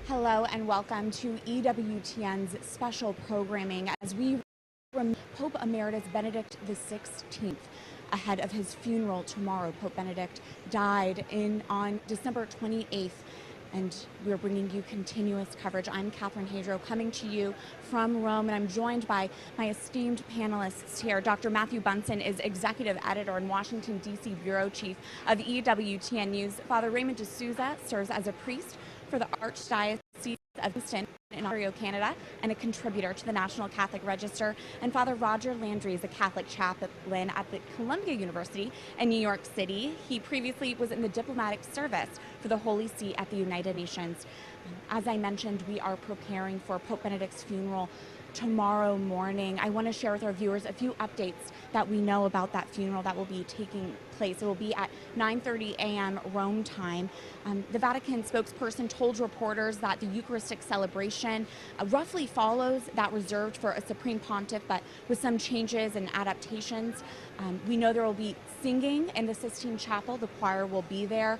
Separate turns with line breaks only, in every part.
Hello and welcome to EWTN's special programming as we remember Pope Emeritus Benedict XVI ahead of his funeral tomorrow. Pope Benedict died on December 28th, and we're bringing you continuous coverage. I'm Catherine Hadro, coming to you from Rome, and I'm joined by my esteemed panelists here. Dr. Matthew Bunson is executive editor and Washington, D.C. bureau chief of EWTN News. Father Raymond D'Souza serves as a priest for the Archdiocese of Houston in Ontario, Canada, and a contributor to the National Catholic Register. And Father Roger Landry is a Catholic chaplain at the Columbia University in New York City. He previously was in the diplomatic service for the Holy See at the United Nations. As I mentioned, we are preparing for Pope Benedict's funeral tomorrow morning. I want to share with our viewers a few updates that we know about that funeral that will be taking place. It will be at 9:30 a.m. Rome time. The Vatican spokesperson told reporters that the Eucharistic celebration roughly follows that reserved for a Supreme Pontiff, but with some changes and adaptations. We know there will be singing in the Sistine Chapel. The choir will be there.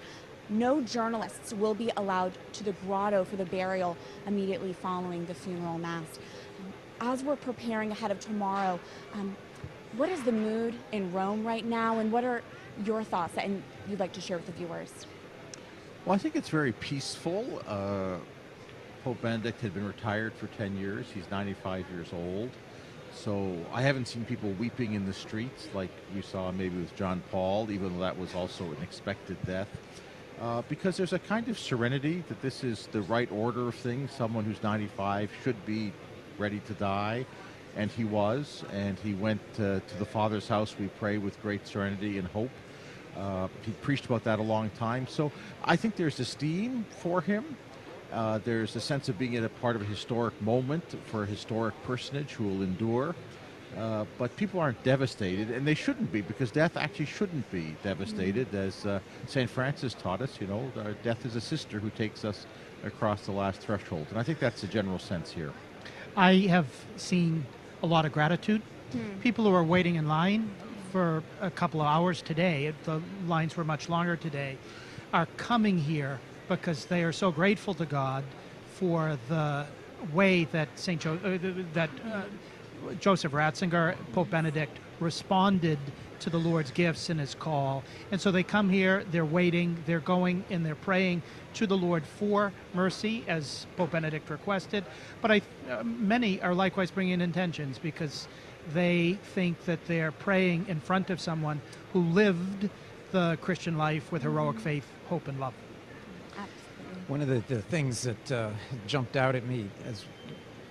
No journalists will be allowed to the grotto for the burial immediately following the funeral mass. As we're preparing ahead of tomorrow, what is the mood in Rome right now, and what are your thoughts that you'd like to share with the viewers?
Well, I think it's very peaceful. Pope Benedict had been retired for 10 years. He's 95 years old. So I haven't seen people weeping in the streets like we saw maybe with John Paul, even though that was also an expected death. Because there's a kind of serenity that this is the right order of things. Someone who's 95 should be ready to die, and he was, and he went to the Father's house, we pray, with great serenity and hope. He preached about that a long time, so I think there's esteem for him. There's a sense of being at a part of a historic moment for a historic personage who will endure, but people aren't devastated, and they shouldn't be, because death actually shouldn't be devastated. As St. Francis taught us, you know, death is a sister who takes us across the last threshold, and I think that's the general sense here.
I have seen a lot of gratitude. People who are waiting in line for a couple of hours today, the lines were much longer today, are coming here because they are so grateful to God for the way that Joseph Ratzinger, Pope Benedict, responded to the Lord's gifts and his call. And so they come here, they're waiting, they're going, and they're praying to the Lord for mercy, as Pope Benedict requested. But many are likewise bringing intentions because they think that they're praying in front of someone who lived the Christian life with heroic faith, hope, and love.
Absolutely.
One of the things that jumped out at me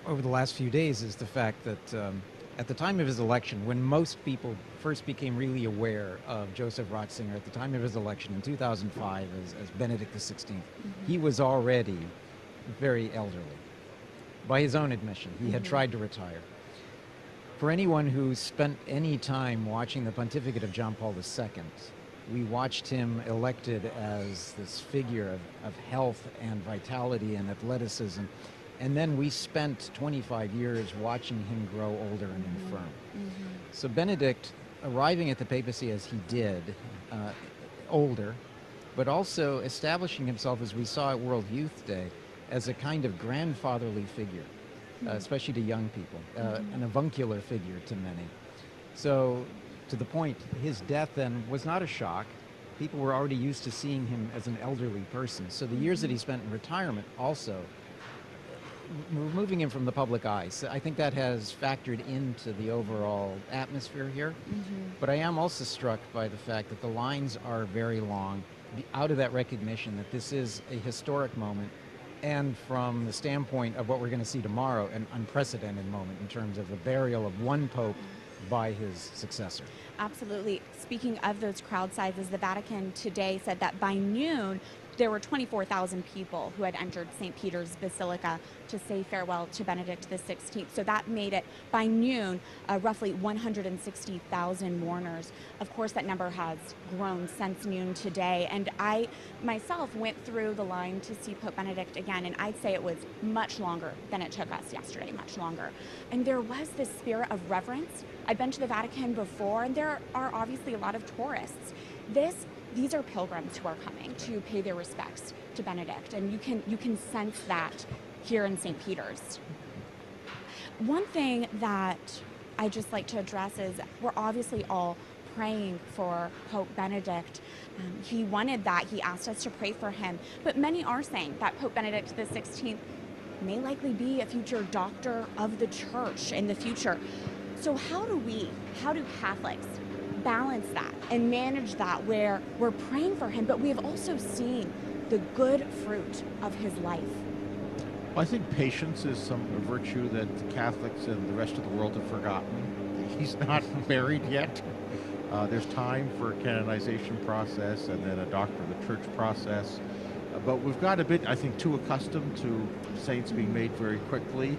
over the last few days is the fact that at the time of his election, when most people first became really aware of Joseph Ratzinger, at the time of his election in 2005 as Benedict XVI, he was already very elderly. By his own admission, he had tried to retire. For anyone who spent any time watching the pontificate of John Paul II, we watched him elected as this figure of health and vitality and athleticism. And then we spent 25 years watching him grow older and infirm. So Benedict, arriving at the papacy as he did, older, but also establishing himself, as we saw at World Youth Day, as a kind of grandfatherly figure, especially to young people, an avuncular figure to many. So to the point, his death then was not a shock. People were already used to seeing him as an elderly person. So the years that he spent in retirement also, removing him from the public eye, so I think that has factored into the overall atmosphere here. But I am also struck by the fact that the lines are very long, out of that recognition that this is a historic moment, and from the standpoint of what we're going to see tomorrow, an unprecedented moment in terms of the burial of one pope by his successor.
Absolutely. Speaking of those crowd sizes, the Vatican today said that by noon, there were 24,000 people who had entered St. Peter's Basilica to say farewell to Benedict XVI. So that made it, by noon, roughly 160,000 mourners. Of course, that number has grown since noon today. And I myself went through the line to see Pope Benedict again, and I'd say it was much longer than it took us yesterday, much longer. And there was this spirit of reverence. I've been to the Vatican before, and there are obviously a lot of tourists. This these are pilgrims who are coming to pay their respects to Benedict, and you can sense that here in St. Peter's. One thing that I just like to address is we're obviously all praying for Pope Benedict. He wanted that. He asked us to pray for him. But many are saying that Pope Benedict XVI may likely be a future doctor of the church in the future. So how do Catholics balance that and manage that where we're praying for him, but we have also seen the good fruit of his life?
Well, I think patience is a virtue that Catholics and the rest of the world have forgotten. He's not married yet. There's time for a canonization process and then a doctor of the church process. But we've got a bit, I think, too accustomed to saints being made very quickly.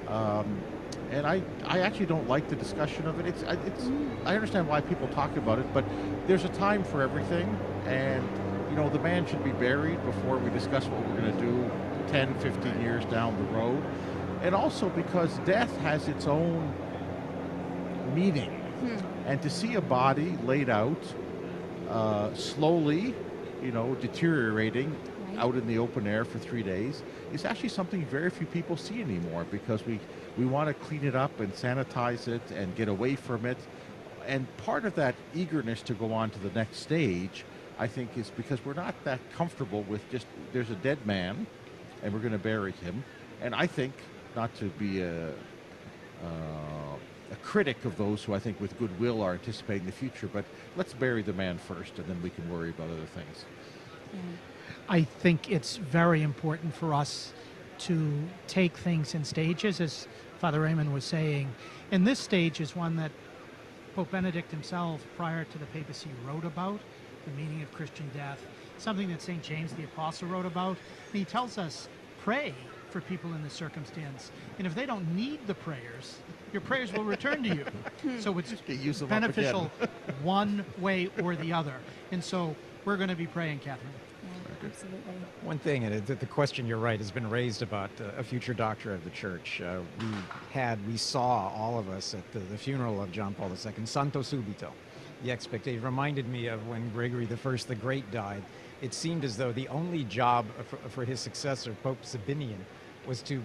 And I actually don't like the discussion of it. I understand why people talk about it, but there's a time for everything. And, you know, the man should be buried before we discuss what we're going to do 10, 15 years down the road. And also because death has its own meaning. And to see a body laid out slowly, you know, deteriorating out in the open air for 3 days is actually something very few people see anymore, because we want to clean it up and sanitize it and get away from it. And part of that eagerness to go on to the next stage, I think, is because we're not that comfortable with just, there's a dead man and we're going to bury him. And I think, not to be a critic of those who I think with goodwill are anticipating the future, but let's bury the man first and then we can worry about other things.
I think it's very important for us to take things in stages, as Father Raymond was saying. And this stage is one that Pope Benedict himself, prior to the papacy, wrote about, the meaning of Christian death, something that St. James the Apostle wrote about. And he tells us, pray for people in this circumstance. And if they don't need the prayers, your prayers will return to you. So it's beneficial one way or the other. And so we're going to be praying, Catherine.
Yeah, absolutely.
One thing, and the question, you're right, has been raised about a future doctor of the church. We saw, all of us, at the funeral of John Paul II, Santo Subito. The expectation reminded me of when Gregory I the Great died. It seemed as though the only job for his successor, Pope Sabinian, was to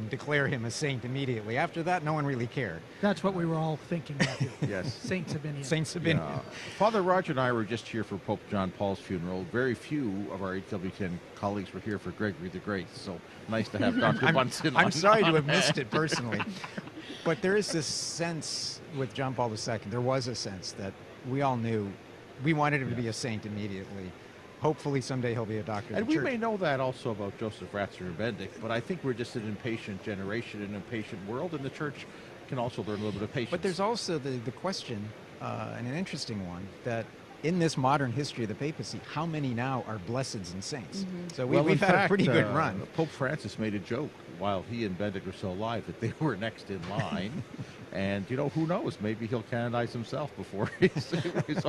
declare him a saint immediately. After that, no one really cared.
That's what we were all thinking, Matthew.
Yes.
Saint Sabinian.
Saint Sabinian.
Yeah. Father Roger and I were just here for Pope John Paul's funeral. Very few of our EWTN colleagues were here for Gregory the Great, so nice to have Dr. Bunsen on.
I'm sorry to have missed it personally. But there is this sense with John Paul II, there was a sense that we all knew we wanted him to be a saint immediately. Hopefully someday he'll be a doctor of
And
the
we
church.
may know that also about Joseph Ratzinger Benedict, but I think we're just an impatient generation, an impatient world, and the church can also learn a little bit of patience.
But there's also the question, and an interesting one, that in this modern history of the papacy, how many now are blesseds and saints? So we've had a pretty good run.
Pope Francis made a joke while he and Benedict were still alive that they were next in line. And, you know, who knows? Maybe he'll canonize himself before his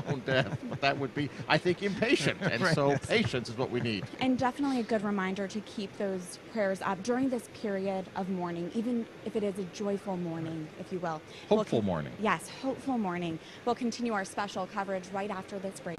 own death. But that would be, I think, impatient. And
Right.
so patience is what we need.
And definitely a good reminder to keep those prayers up during this period of mourning, even if it is a joyful mourning, if you will.
Hopeful mourning.
Yes, hopeful mourning. We'll continue our special coverage right after this break.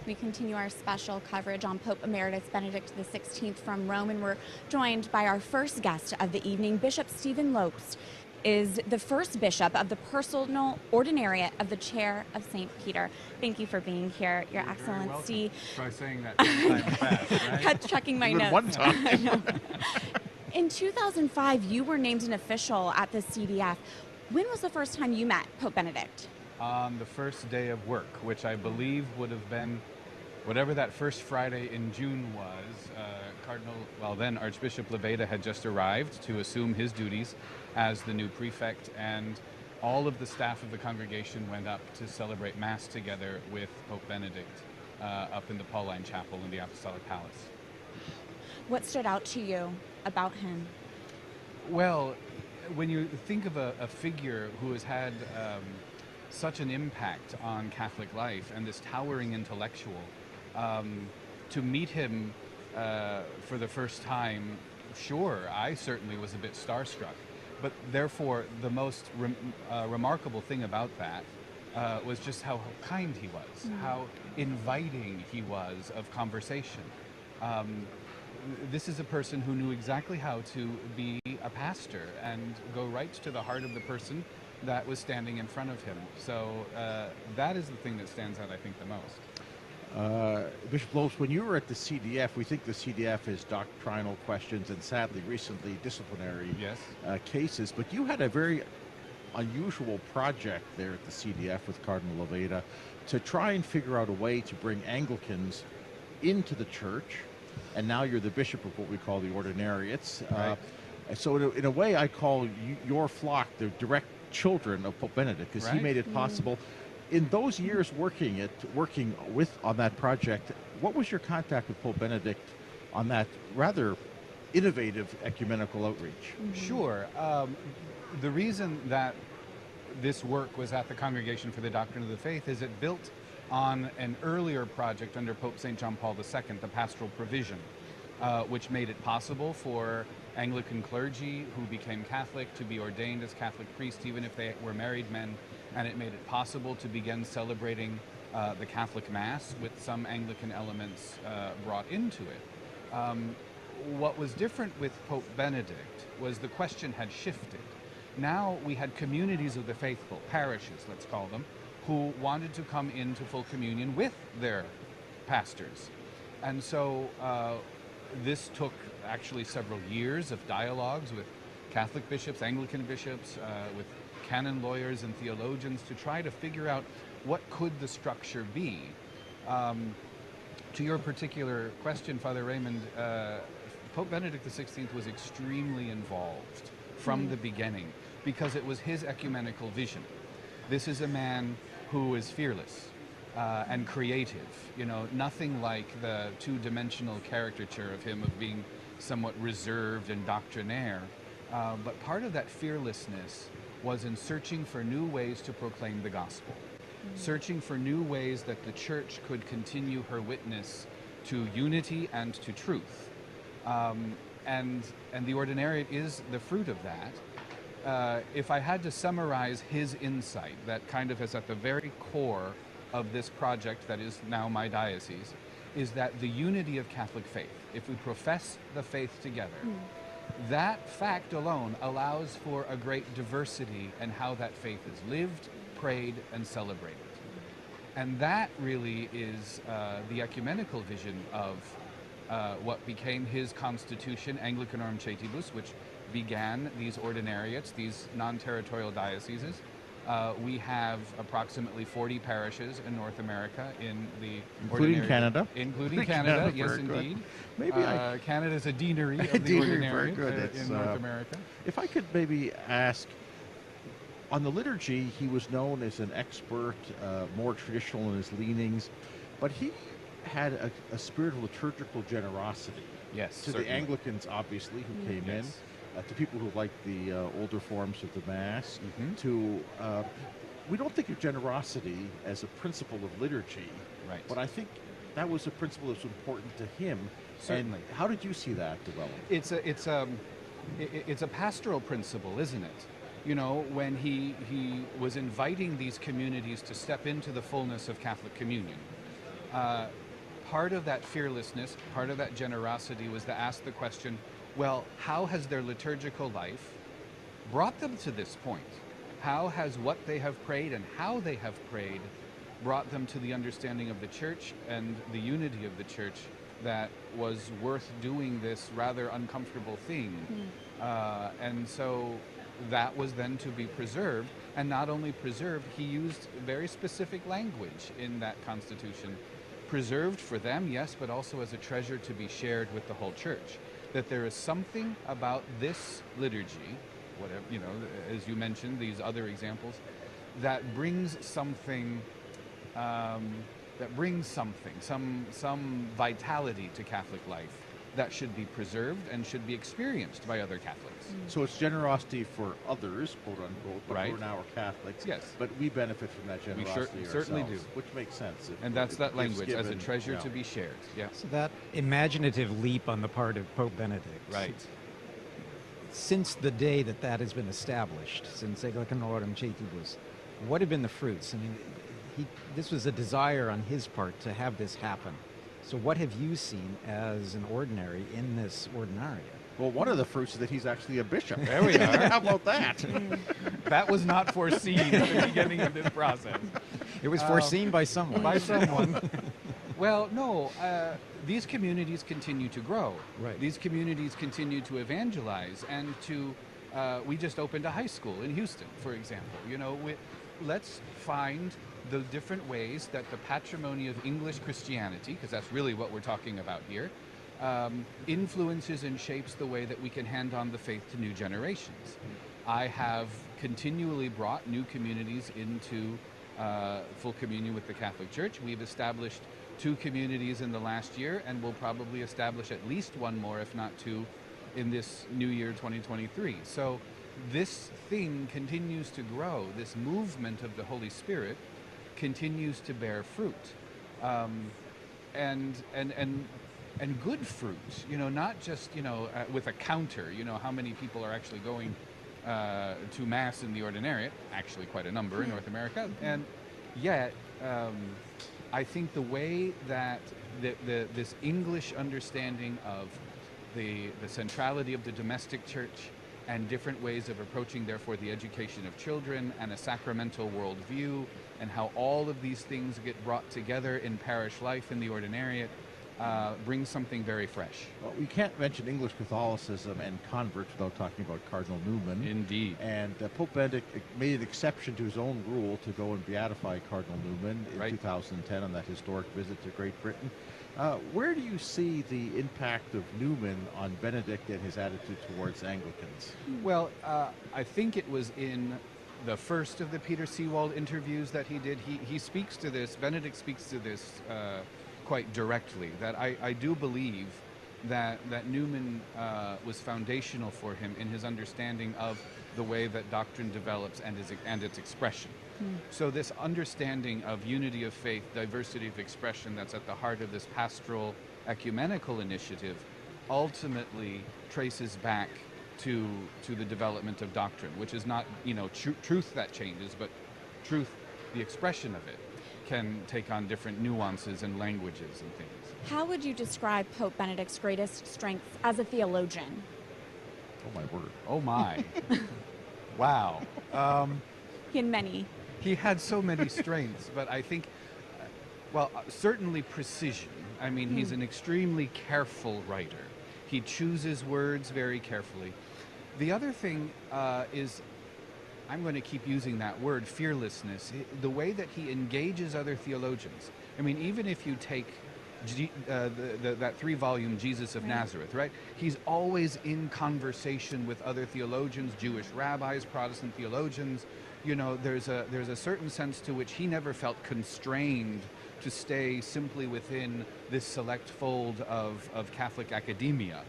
We continue our special coverage on Pope Emeritus Benedict XVI from Rome, and we're joined by our first guest of the evening. Bishop Stephen Lopes is the first bishop of the personal ordinariate of the Chair of St. Peter. Thank you for being here, Your Excellency.
Try saying that 10 times fast, right?
Kept checking my notes.
One time.
I know. In 2005, you were named an official at the CDF. When was the first time you met Pope Benedict?
On the first day of work, which I believe would have been whatever that first Friday in June was. Then Archbishop Leveda had just arrived to assume his duties as the new prefect, and all of the staff of the congregation went up to celebrate Mass together with Pope Benedict up in the Pauline Chapel in the Apostolic Palace.
What stood out to you about him?
Well, when you think of a figure who has had such an impact on Catholic life and this towering intellectual, to meet him for the first time, sure, I certainly was a bit starstruck. But therefore, the most remarkable thing about that was just how kind he was, how inviting he was of conversation. This is a person who knew exactly how to be a pastor and go right to the heart of the person that was standing in front of him. So that is the thing that stands out, I think, the most.
Bishop Lopes, when you were at the CDF, we think the CDF is doctrinal questions and sadly recently disciplinary cases, but you had a very unusual project there at the CDF with Cardinal Leveda to try and figure out a way to bring Anglicans into the church, and now you're the bishop of what we call the ordinariates.
Right.
So in a way, I call your flock the direct children of Pope Benedict, because he made it possible. In those years working on that project, what was your contact with Pope Benedict on that rather innovative ecumenical outreach?
Sure. The reason that this work was at the Congregation for the Doctrine of the Faith is it built on an earlier project under Pope St. John Paul II, the Pastoral Provision, which made it possible for Anglican clergy who became Catholic to be ordained as Catholic priests, even if they were married men, and it made it possible to begin celebrating the Catholic Mass with some Anglican elements brought into it. What was different with Pope Benedict was the question had shifted. Now we had communities of the faithful, parishes, let's call them, who wanted to come into full communion with their pastors. And so this took actually several years of dialogues with Catholic bishops, Anglican bishops, with canon lawyers and theologians to try to figure out what could the structure be. To your particular question, Father Raymond, Pope Benedict XVI was extremely involved from the beginning because it was his ecumenical vision. This is a man who is fearless and creative. You know, nothing like the two-dimensional caricature of him of being somewhat reserved and doctrinaire. But part of that fearlessness was in searching for new ways to proclaim the gospel, searching for new ways that the church could continue her witness to unity and to truth. And the ordinariate is the fruit of that. If I had to summarize his insight, that kind of is at the very core of this project that is now my diocese, is that the unity of Catholic faith, if we profess the faith together, that fact alone allows for a great diversity in how that faith is lived, prayed, and celebrated. And that really is the ecumenical vision of what became his constitution, Anglicanorum Cetibus, which began these ordinariates, these non-territorial dioceses. We have approximately 40 parishes in North America in the
Including Canada.
Including Canada, yes indeed.
Maybe
Canada is a deanery of the ordinariate in North America.
If I could maybe ask, on the liturgy, he was known as an expert, more traditional in his leanings, but he had a spirit of liturgical generosity.
Yes,
to the Anglicans, obviously, who came in, to people who like the older forms of the Mass, we don't think of generosity as a principle of liturgy,
right?
But I think that was a principle that was important to him.
Certainly.
And how did you see that develop?
It's a pastoral principle, isn't it? You know, when he was inviting these communities to step into the fullness of Catholic communion, part of that fearlessness, part of that generosity was to ask the question, well, how has their liturgical life brought them to this point? How has what they have prayed and how they have prayed brought them to the understanding of the church and the unity of the church that was worth doing this rather uncomfortable thing? And so that was then to be preserved, and not only preserved, he used very specific language in that constitution. Preserved for them, yes, but also as a treasure to be shared with the whole church. That there is something about this liturgy, whatever, you know, as you mentioned, these other examples, that brings something, some vitality to Catholic life that should be preserved and should be experienced by other Catholics.
So it's generosity for others, quote unquote, but
Right.
we're now Catholics.
Yes.
But we benefit from that generosity
certainly
ourselves,
do.
which makes sense.
And that's that
If
language, as a
given,
treasure
yeah.
to be shared. Yeah.
So that imaginative leap on the part of Pope Benedict.
Right.
Since the day that that has been established, since Ecclesiarum Cetibus, what have been the fruits? I mean, this was a desire on his part to have this happen. So what have you seen as an ordinary in this ordinaria?
Well, one of the fruits is that he's actually a bishop.
There we are.
How about that?
That was not foreseen at the beginning of this process.
It was foreseen by someone.
By someone. Well, no, these communities continue to grow.
Right.
These communities continue to evangelize and to, we just opened a high school in Houston, for example. You know, let's find the different ways that the patrimony of English Christianity, because that's really what we're talking about here, influences and shapes the way that we can hand on the faith to new generations. I have continually brought new communities into full communion with the Catholic Church. We've established 2 communities in the last year, and we'll probably establish at least 1 more, if not 2, in this new year, 2023. So this thing continues to grow. This movement of the Holy Spirit continues to bear fruit, and good fruit. You know, not just with a counter. You know, how many people are actually going to Mass in the Ordinariate? Actually, quite a number in North America, and yet I think the way that this English understanding of the centrality of the domestic church and different ways of approaching, therefore, the education of children and a sacramental worldview, and how all of these things get brought together in parish life in the Ordinariate, brings something very fresh.
Well, we can't mention English Catholicism and converts without talking about Cardinal Newman.
Indeed.
And Pope Benedict made an exception to his own rule to go and beatify Cardinal Newman in
Right.
2010 on that historic visit to Great Britain. Where do you see the impact of Newman on Benedict and his attitude towards Anglicans?
Well, I think it was in the first of the Peter Seawald interviews that he did. He speaks to this, Benedict speaks to this quite directly, that I do believe that Newman was foundational for him in his understanding of the way that doctrine develops and its expression. So this understanding of unity of faith, diversity of expression that's at the heart of this pastoral ecumenical initiative ultimately traces back to the development of doctrine, which is not, truth that changes, but truth, the expression of it, can take on different nuances and languages and things.
How would you describe Pope Benedict's greatest strengths as a theologian?
Oh, my word.
Oh my. Wow.
He had many.
He had so many strengths, but I think, certainly precision. I mean, he's an extremely careful writer. He chooses words very carefully. The other thing is, I'm going to keep using that word, fearlessness, the way that he engages other theologians. I mean, even if you take that 3-volume Jesus of Nazareth, right? He's always in conversation with other theologians, Jewish rabbis, Protestant theologians. You know, there's a certain sense to which he never felt constrained to stay simply within this select fold of Catholic academia,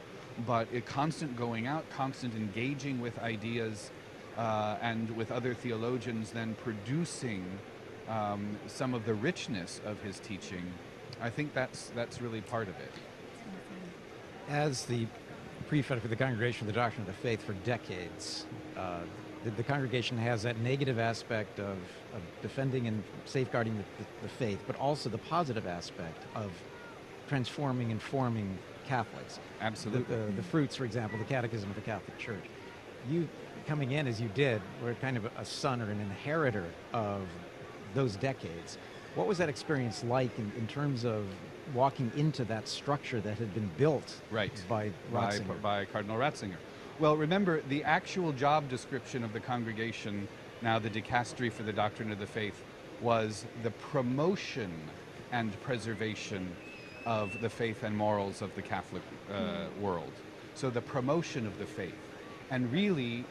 but a constant going out, constant engaging with ideas and with other theologians, then producing some of the richness of his teaching. I think that's really part of it.
As the prefect for the Congregation for the Doctrine of the Faith for decades, the congregation has that negative aspect of defending and safeguarding the faith, but also the positive aspect of transforming and forming Catholics.
Absolutely.
The fruits, for example, the Catechism of the Catholic Church. You coming in as you did were kind of a son or an inheritor of those decades. What was that experience like in terms of walking into that structure that had been built by Ratzinger?
By Cardinal Ratzinger. Well, remember, the actual job description of the congregation, now the Dicastery for the Doctrine of the Faith, was the promotion and preservation of the faith and morals of the Catholic world. So the promotion of the faith. And really,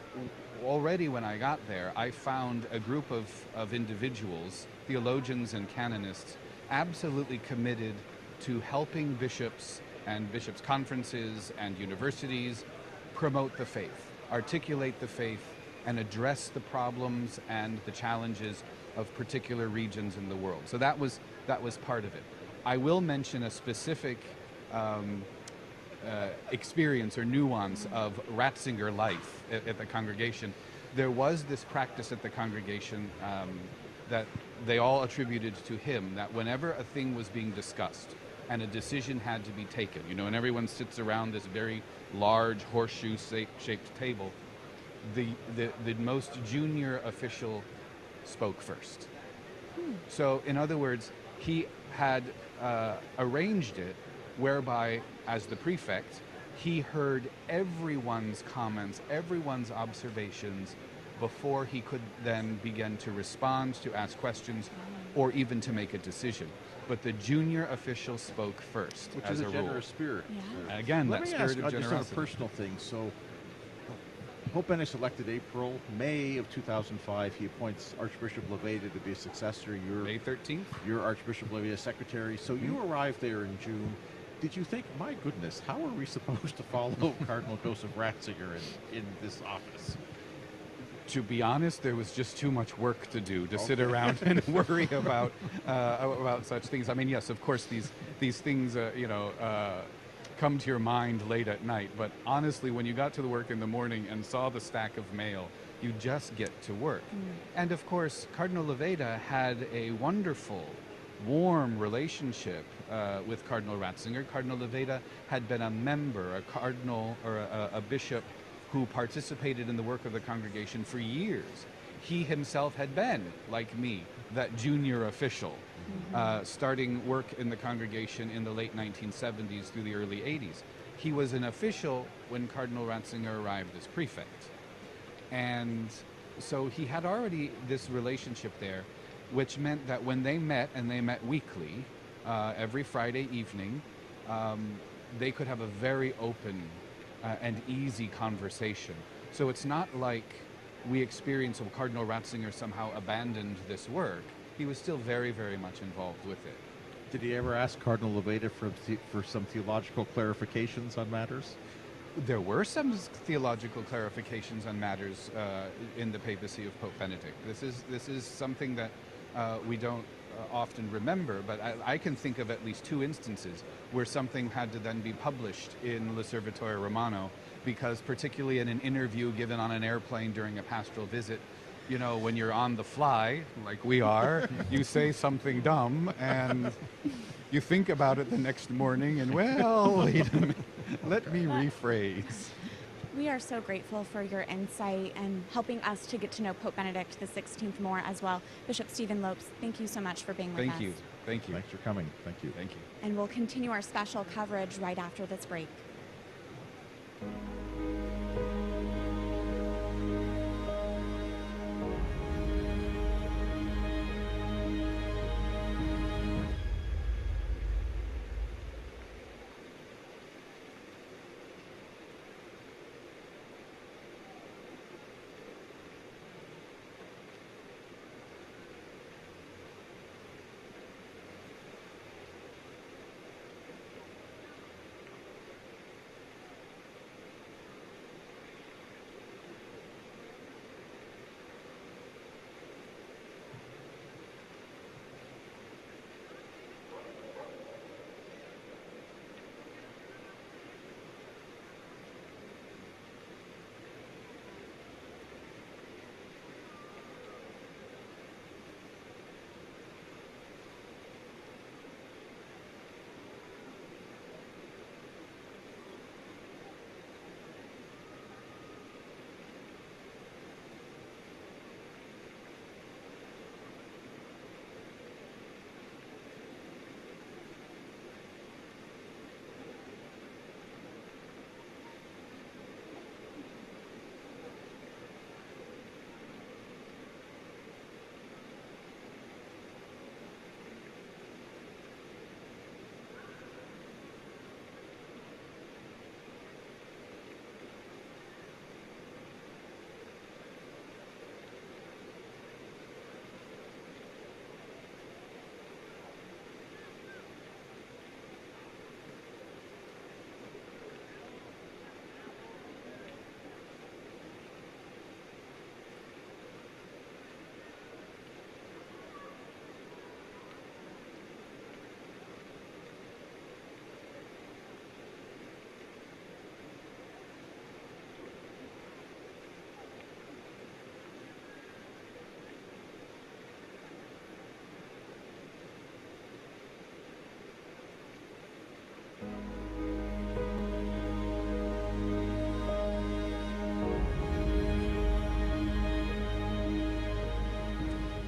already when I got there, I found a group of individuals, theologians and canonists, absolutely committed to helping bishops and bishops' conferences and universities promote the faith, articulate the faith, and address the problems and the challenges of particular regions in the world. So that was part of it. I will mention a specific experience or nuance of Ratzinger life at the congregation. There was this practice at the congregation that they all attributed to him, that whenever a thing was being discussed and a decision had to be taken, and everyone sits around this very large horseshoe-shaped table, the most junior official spoke first. So, in other words, he had arranged it whereby, as the prefect, he heard everyone's comments, everyone's observations, before he could then begin to respond, to ask questions, or even to make a decision. But the junior official spoke first,
which
as
is a
rule.
generous spirit.
Yeah.
Again,
Let
that
me
spirit
ask
of
just on a
generosity.
personal thing. So, Pope Benedict elected May of 2005. He appoints Archbishop Leveda to be a successor.
May 13th.
You're Archbishop Leveda's secretary. So you arrived there in June. Did you think, my goodness, how are we supposed to follow Cardinal Joseph Ratzinger in this office?
To be honest, there was just too much work to do to sit around and worry about such things. I mean, yes, of course, these things, come to your mind late at night. But honestly, when you got to the work in the morning and saw the stack of mail, you just get to work. And of course, Cardinal Leveda had a wonderful, warm relationship with Cardinal Ratzinger. Cardinal Leveda had been a member, a cardinal, or a bishop who participated in the work of the congregation for years. He himself had been, like me, that junior official, starting work in the congregation in the late 1970s through the early 80s. He was an official when Cardinal Ratzinger arrived as prefect. And so he had already this relationship there, which meant that when they met, and they met weekly, every Friday evening, they could have a very open and easy conversation. So it's not like we experience Cardinal Ratzinger somehow abandoned this work. He was still very, very much involved with it.
Did he ever ask Cardinal Leveda for some theological clarifications on matters?
There were some theological clarifications on matters in the papacy of Pope Benedict. This is something that we don't often remember, but I can think of at least two instances where something had to then be published in L'Osservatore Romano, because particularly in an interview given on an airplane during a pastoral visit, when you're on the fly, like we are, you say something dumb and you think about it the next morning and, well, wait a minute, let me rephrase.
We are so grateful for your insight and helping us to get to know Pope Benedict XVI more as well. Bishop Stephen Lopes, thank you so much for being with us.
Thank you. Thank you.
Thanks for coming. Thank you.
Thank you.
And we'll continue our special coverage right after this break.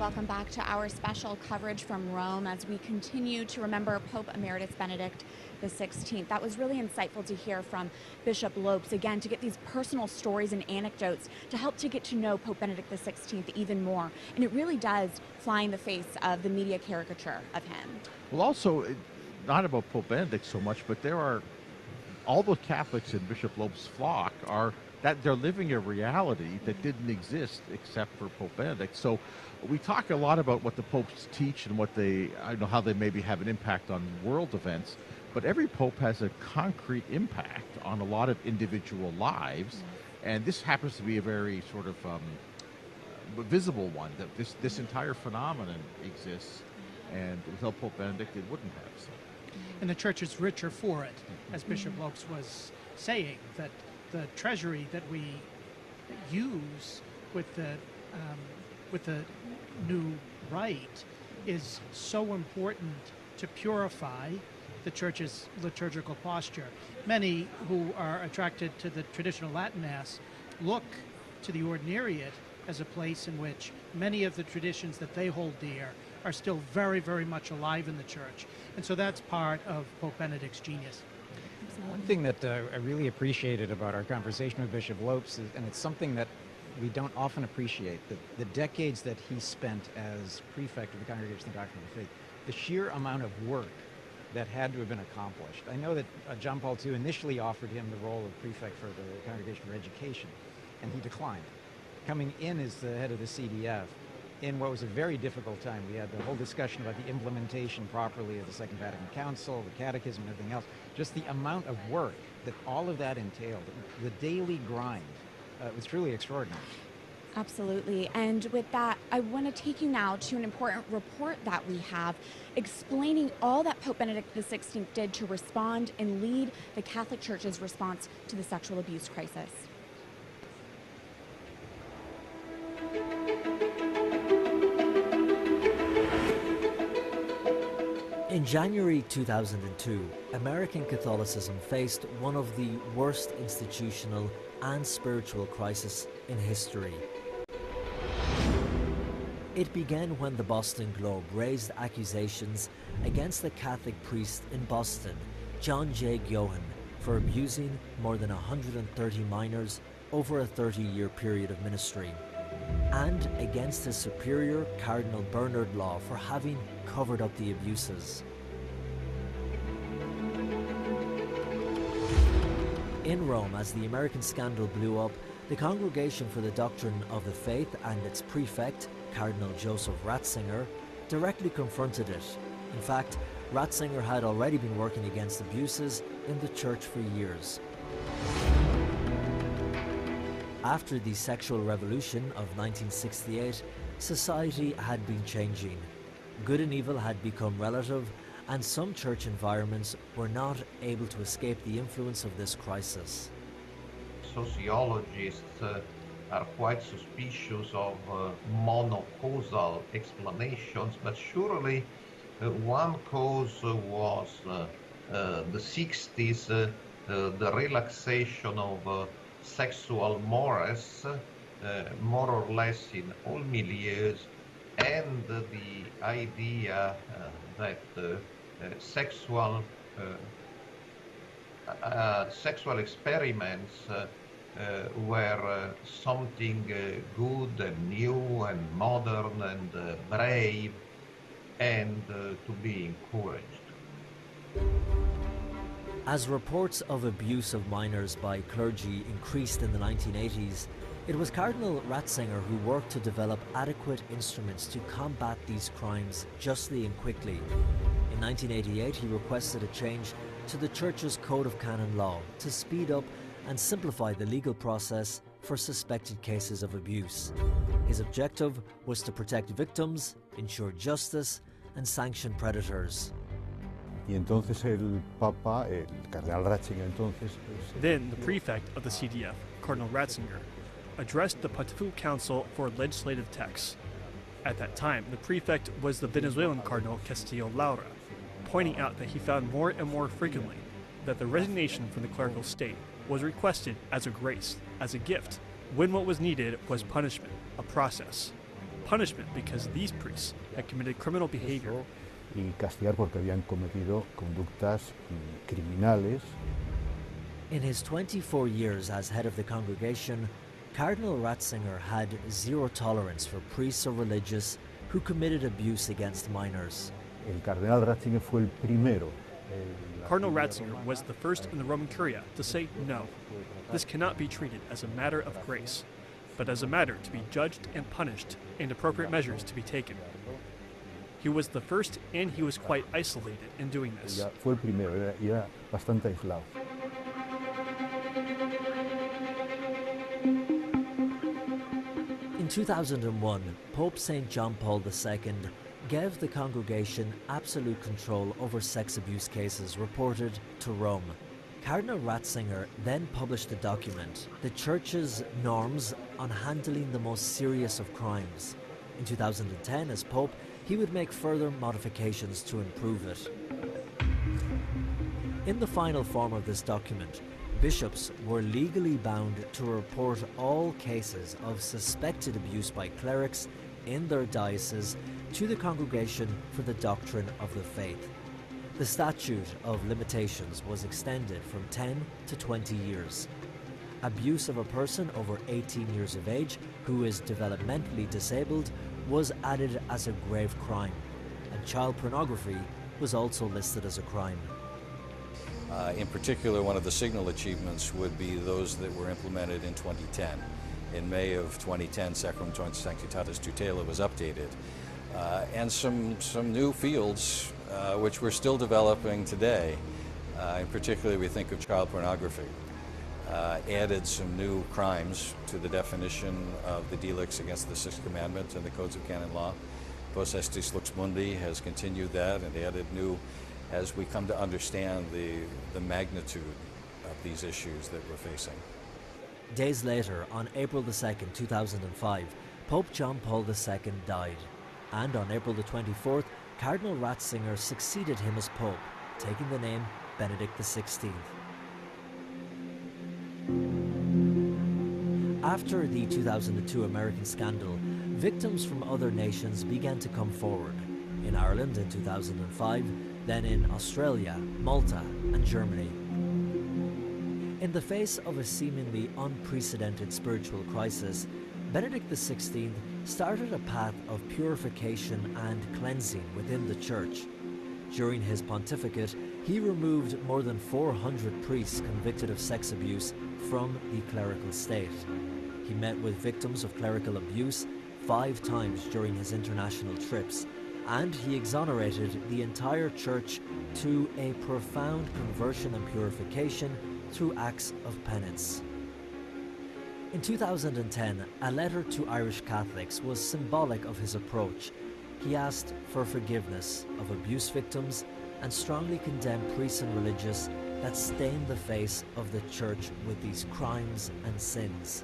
Welcome back to our special coverage from Rome as we continue to remember Pope Emeritus Benedict XVI. That was really insightful to hear from Bishop Lopes, again, to get these personal stories and anecdotes to help to get to know Pope Benedict XVI even more. And it really does fly in the face of the media caricature of him.
Well, also, not about Pope Benedict so much, but there are all the Catholics in Bishop Lopes' flock are that they're living a reality that didn't exist except for Pope Benedict. So we talk a lot about what the popes teach and what they, I know how they maybe have an impact on world events, but every pope has a concrete impact on a lot of individual lives, and this happens to be a very sort of visible one, that this entire phenomenon exists, and without Pope Benedict it wouldn't have. So.
And the church is richer for it, as Bishop Lopes was saying, that the treasury that we use with the new rite is so important to purify the church's liturgical posture. Many who are attracted to the traditional Latin Mass look to the ordinariate as a place in which many of the traditions that they hold dear are still very, very much alive in the church. And so that's part of Pope Benedict's genius.
One thing that I really appreciated about our conversation with Bishop Lopes, and it's something that we don't often appreciate, the decades that he spent as prefect of the Congregation of the Doctrine of the Faith, the sheer amount of work that had to have been accomplished. I know that John Paul II initially offered him the role of prefect for the Congregation for Education, and he declined. Coming in as the head of the CDF, in what was a very difficult time. We had the whole discussion about the implementation properly of the Second Vatican Council, the Catechism, and everything else. Just the amount of work that all of that entailed, the daily grind, was truly extraordinary.
Absolutely. And with that, I want to take you now to an important report that we have explaining all that Pope Benedict XVI did to respond and lead the Catholic Church's response to the sexual abuse crisis.
In January 2002, American Catholicism faced one of the worst institutional and spiritual crises in history. It began when the Boston Globe raised accusations against the Catholic priest in Boston, John J. Gyohan, for abusing more than 130 minors over a 30-year period of ministry, and against his superior, Cardinal Bernard Law, for having covered up the abuses. In Rome, as the American scandal blew up, the Congregation for the Doctrine of the Faith and its prefect, Cardinal Joseph Ratzinger, directly confronted it. In fact, Ratzinger had already been working against abuses in the church for years. After the sexual revolution of 1968, society had been changing. Good and evil had become relative, and some church environments were not able to escape the influence of this crisis.
Sociologists are quite suspicious of monocausal explanations, but surely one cause was the 60s, the relaxation of sexual mores, more or less in all milieus, and the idea that sexual experiments were something good and new and modern and brave and to be encouraged.
As reports of abuse of minors by clergy increased in the 1980s, it was Cardinal Ratzinger who worked to develop adequate instruments to combat these crimes justly and quickly. In 1988, he requested a change to the Church's Code of Canon Law to speed up and simplify the legal process for suspected cases of abuse. His objective was to protect victims, ensure justice, and sanction predators.
Y entonces el Papa, el Cardenal Ratzinger entonces...
Then the prefect of the CDF, Cardinal Ratzinger, addressed the Pontifical Council for Legislative Texts. At that time, the prefect was the Venezuelan Cardinal Castillo Laura, pointing out that he found more and more frequently that the resignation from the clerical state was requested as a grace, as a gift, when what was needed was punishment, a process. punishment because these priests had committed criminal behavior.
Y castigar porque habían cometido conductas criminales.
In his 24 years as head of the congregation, Cardinal Ratzinger had zero tolerance for priests or religious who committed abuse against minors.
El cardenal Ratzinger fue el primero.
Cardinal Ratzinger was the first in the Roman Curia to say no. This cannot be treated as a matter of grace, but as a matter to be judged and punished and appropriate measures to be taken. He was the first and he was quite isolated in doing this.
Fue el primero, era bastante aislado.
In 2001, Pope St. John Paul II gave the congregation absolute control over sex abuse cases reported to Rome. Cardinal Ratzinger then published a document, the Church's norms on handling the most serious of crimes. In 2010, as Pope, he would make further modifications to improve it. In the final form of this document, bishops were legally bound to report all cases of suspected abuse by clerics in their diocese to the Congregation for the Doctrine of the Faith. The statute of limitations was extended from 10 to 20 years. Abuse of a person over 18 years of age who is developmentally disabled was added as a grave crime, and child pornography was also listed as a crime.
In particular, one of the signal achievements would be those that were implemented in 2010. In May of 2010, Sacramentum Sanctitatis Tutela was updated, and some new fields which we're still developing today. In particular, we think of child pornography. Added some new crimes to the definition of the delicts against the Sixth Commandment and the codes of canon law. Post Estis Lux Mundi has continued that and added new as we come to understand the magnitude of these issues that we're facing.
Days later, on April 2nd, 2005, Pope John Paul II died. And on April the 24th, Cardinal Ratzinger succeeded him as Pope, taking the name Benedict XVI. After the 2002 American scandal, victims from other nations began to come forward. In Ireland in 2005, then in Australia, Malta, and Germany. In the face of a seemingly unprecedented spiritual crisis, Benedict XVI started a path of purification and cleansing within the Church. During his pontificate, he removed more than 400 priests convicted of sex abuse from the clerical state. He met with victims of clerical abuse 5 times during his international trips, and he exonerated the entire Church to a profound conversion and purification through acts of penance. In 2010, a letter to Irish Catholics was symbolic of his approach. He asked for forgiveness of abuse victims and strongly condemned priests and religious that stain the face of the Church with these crimes and sins.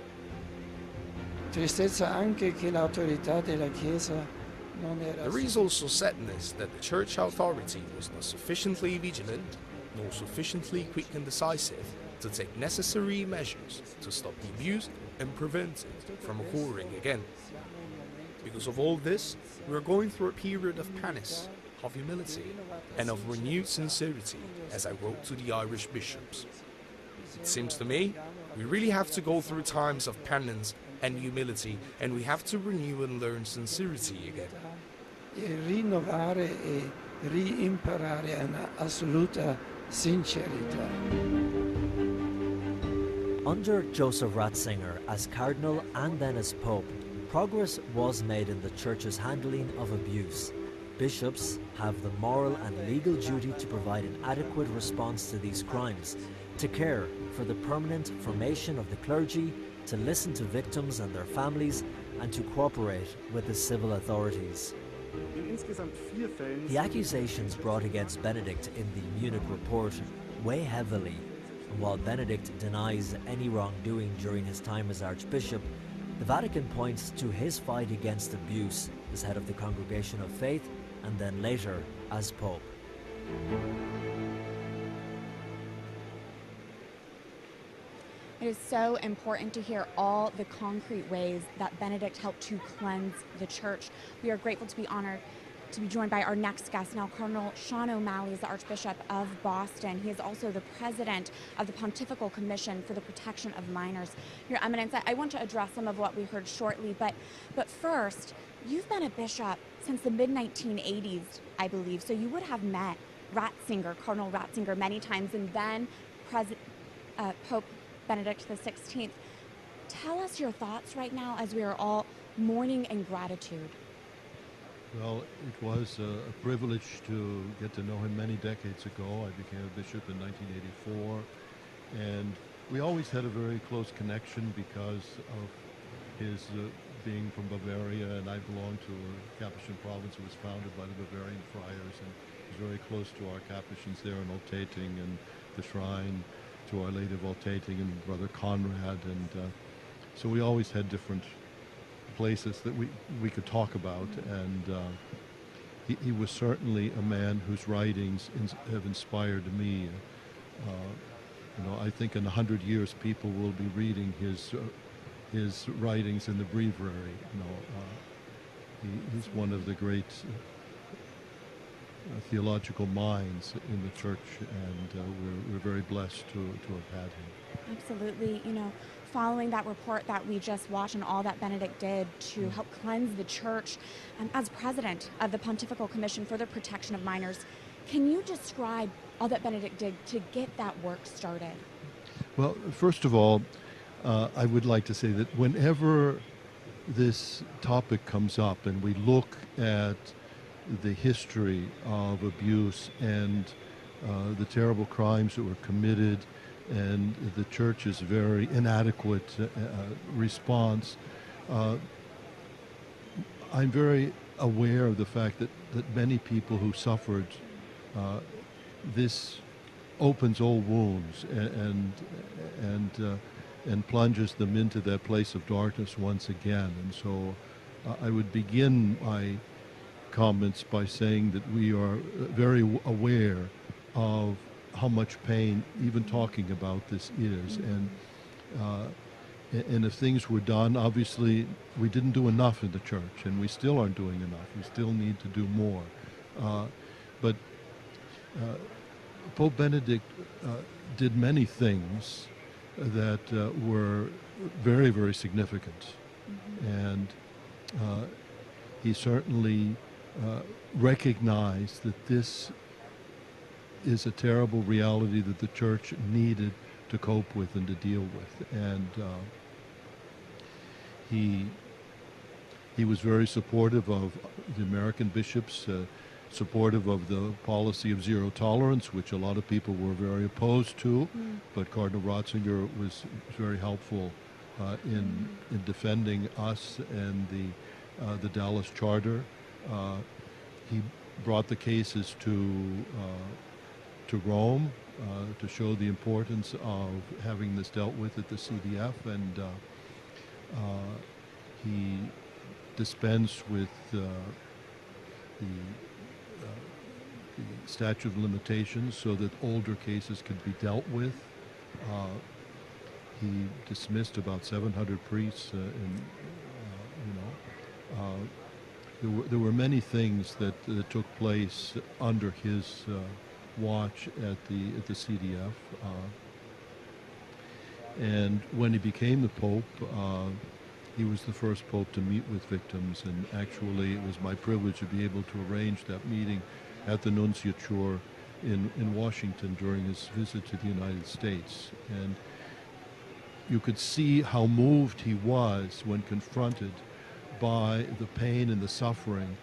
Tristezza anche che l'autorità della Chiesa non era.
There is also sadness that the Church authority was not sufficiently vigilant nor sufficiently quick and decisive to take necessary measures to stop the abuse and prevent it from occurring again. Because of all this, we are going through a period of penance, of humility, and of renewed sincerity, as I wrote to the Irish bishops. It seems to me, we really have to go through times of penance and humility, and we have to renew and learn sincerity again.
E rinnovare e reimparare una assoluta sincerità.
Under Joseph Ratzinger as Cardinal and then as Pope, progress was made in the Church's handling of abuse. Bishops have the moral and legal duty to provide an adequate response to these crimes, to care for the permanent formation of the clergy, to listen to victims and their families, and to cooperate with the civil authorities. The accusations brought against Benedict in the Munich report weigh heavily, and while Benedict denies any wrongdoing during his time as Archbishop, the Vatican points to his fight against abuse as head of the Congregation of Faith and then later as Pope.
It is so important to hear all the concrete ways that Benedict helped to cleanse the church. We are grateful to be honored to be joined by our next guest now. Cardinal Sean O'Malley is the Archbishop of Boston. He is also the president of the Pontifical Commission for the Protection of Minors. Your Eminence, I want to address some of what we heard shortly, but first, you've been a bishop since the mid-1980s, I believe, so you would have met Cardinal Ratzinger many times, and then Pope Benedict XVI. Tell us your thoughts right now as we are all mourning in gratitude.
Well, it was a privilege to get to know him many decades ago. I became a bishop in 1984, and we always had a very close connection because of his being from Bavaria, and I belong to a Capuchin province that was founded by the Bavarian friars, and he was very close to our Capuchins there in Altating and the shrine to Our Lady of Altating and Brother Conrad, and so we always had different places that we could talk about, and he was certainly a man whose writings have inspired me. I think in 100 years people will be reading his writings in the breviary. He's one of the great theological minds in the church, and we're very blessed to have had him.
Absolutely. Following that report that we just watched and all that Benedict did to help cleanse the church, as president of the Pontifical Commission for the Protection of Minors, can you describe all that Benedict did to get that work started?
Well, first of all, I would like to say that whenever this topic comes up and we look at the history of abuse and the terrible crimes that were committed and the church's very inadequate response, I'm very aware of the fact that many people who suffered, this opens old wounds and plunges them into that place of darkness once again. And so I would begin my comments by saying that we are very aware of how much pain even talking about this is, and if things were done, obviously we didn't do enough in the church, and we still aren't doing enough. We still need to do more. But Pope Benedict did many things that were very, very significant, and he certainly recognized that this is a terrible reality that the church needed to cope with and to deal with. And he was very supportive of the American bishops, supportive of the policy of zero tolerance, which a lot of people were very opposed to, but Cardinal Ratzinger was very helpful in defending us and the Dallas Charter. He brought the cases to Rome to show the importance of having this dealt with at the CDF, and he dispensed with the statute of limitations so that older cases could be dealt with. He dismissed about 700 priests, there were many things that took place under his watch at the CDF, and when he became the Pope, he was the first Pope to meet with victims, and actually it was my privilege to be able to arrange that meeting at the Nunciature in Washington during his visit to the United States. And you could see how moved he was when confronted by the pain and the suffering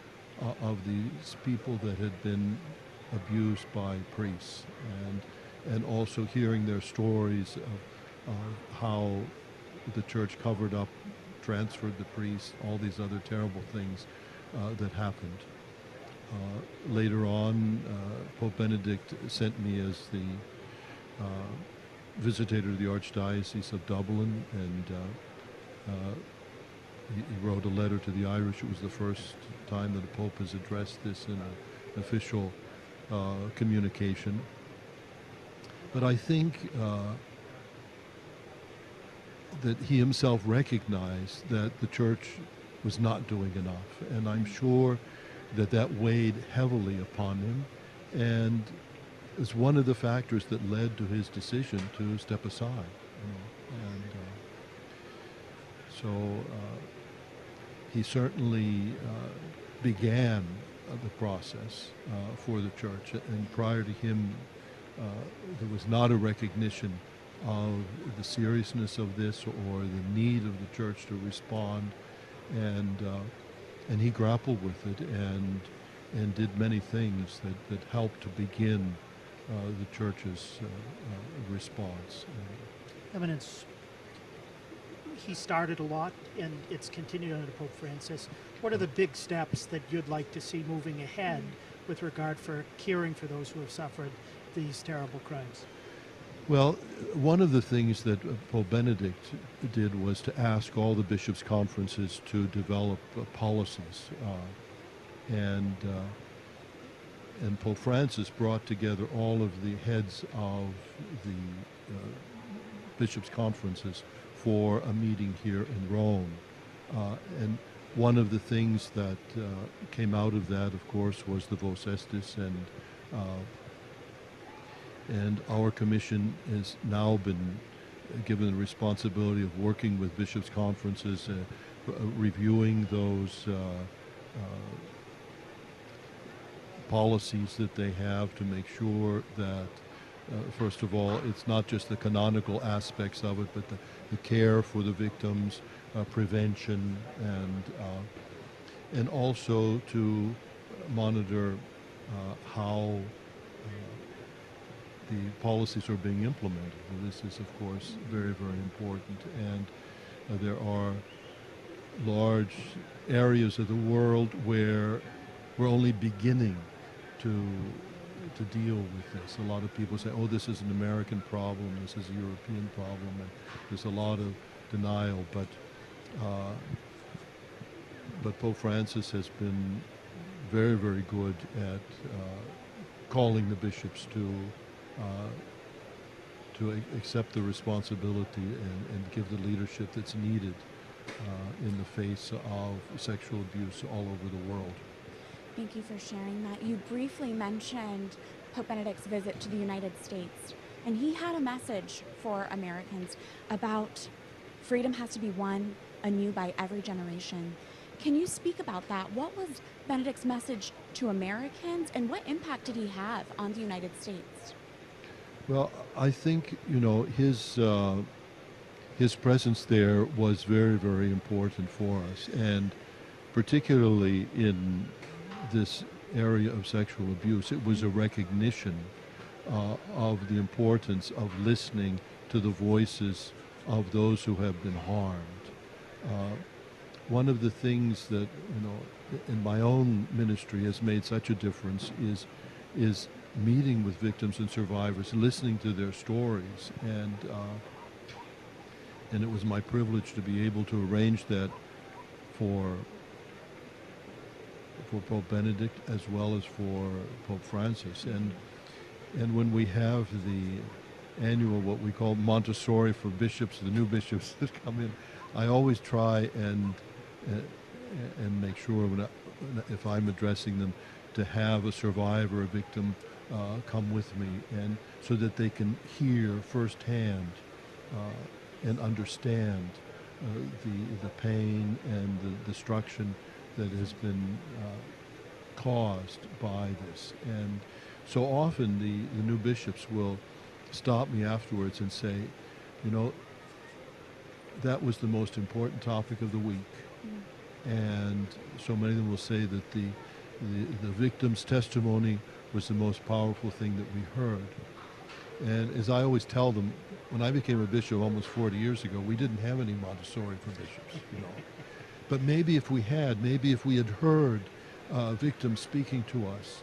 of these people that had been abused by priests, and also hearing their stories of how the church covered up, transferred the priests, all these other terrible things that happened. Later on, Pope Benedict sent me as the visitator to the Archdiocese of Dublin, and he wrote a letter to the Irish. It was the first time that a Pope has addressed this in an official communication. But I think that he himself recognized that the church was not doing enough, and I'm sure that that weighed heavily upon him, and is one of the factors that led to his decision to step aside. And so he certainly began the process for the church, and prior to him, there was not a recognition of the seriousness of this or the need of the church to respond, and he grappled with it and did many things that helped to begin the church's response.
Eminence, he started a lot, and it's continued under Pope Francis. What are the big steps that you'd like to see moving ahead with regard for caring for those who have suffered these terrible crimes?
Well, one of the things that Pope Benedict did was to ask all the bishops' conferences to develop policies, and Pope Francis brought together all of the heads of the bishops' conferences for a meeting here in Rome, and one of the things that came out of that, of course, was the Vos Estis, and our commission has now been given the responsibility of working with bishops' conferences, reviewing those policies that they have to make sure that, first of all, it's not just the canonical aspects of it, but the care for the victims, prevention, and also to monitor how the policies are being implemented. This is, of course, very, very important. And there are large areas of the world where we're only beginning to deal with this. A lot of people say, oh, this is an American problem, this is a European problem, and there's a lot of denial. But Pope Francis has been very, very good at calling the bishops to accept the responsibility and give the leadership that's needed in the face of sexual abuse all over the world.
Thank you for sharing that. You briefly mentioned Pope Benedict's visit to the United States, and he had a message for Americans about freedom has to be won anew by every generation. Can you speak about that? What was Benedict's message to Americans, and what impact did he have on the United States?
Well, I think, his presence there was very, very important for us, and particularly in this area of sexual abuse, it was a recognition of the importance of listening to the voices of those who have been harmed. One of the things that, in my own ministry has made such a difference is meeting with victims and survivors, listening to their stories, and it was my privilege to be able to arrange that for Pope Benedict as well as for Pope Francis. And when we have the annual, what we call Montessori for bishops, the new bishops that come in, I always try and make sure if I'm addressing them to have a survivor, a victim, come with me, and so that they can hear firsthand and understand the pain and the destruction that has been caused by this. And so often the new bishops will stop me afterwards and say, that was the most important topic of the week. And so many of them will say that the victim's testimony was the most powerful thing that we heard. And as I always tell them, when I became a bishop almost 40 years ago, we didn't have any Montessori for bishops, But maybe if we had heard victims speaking to us,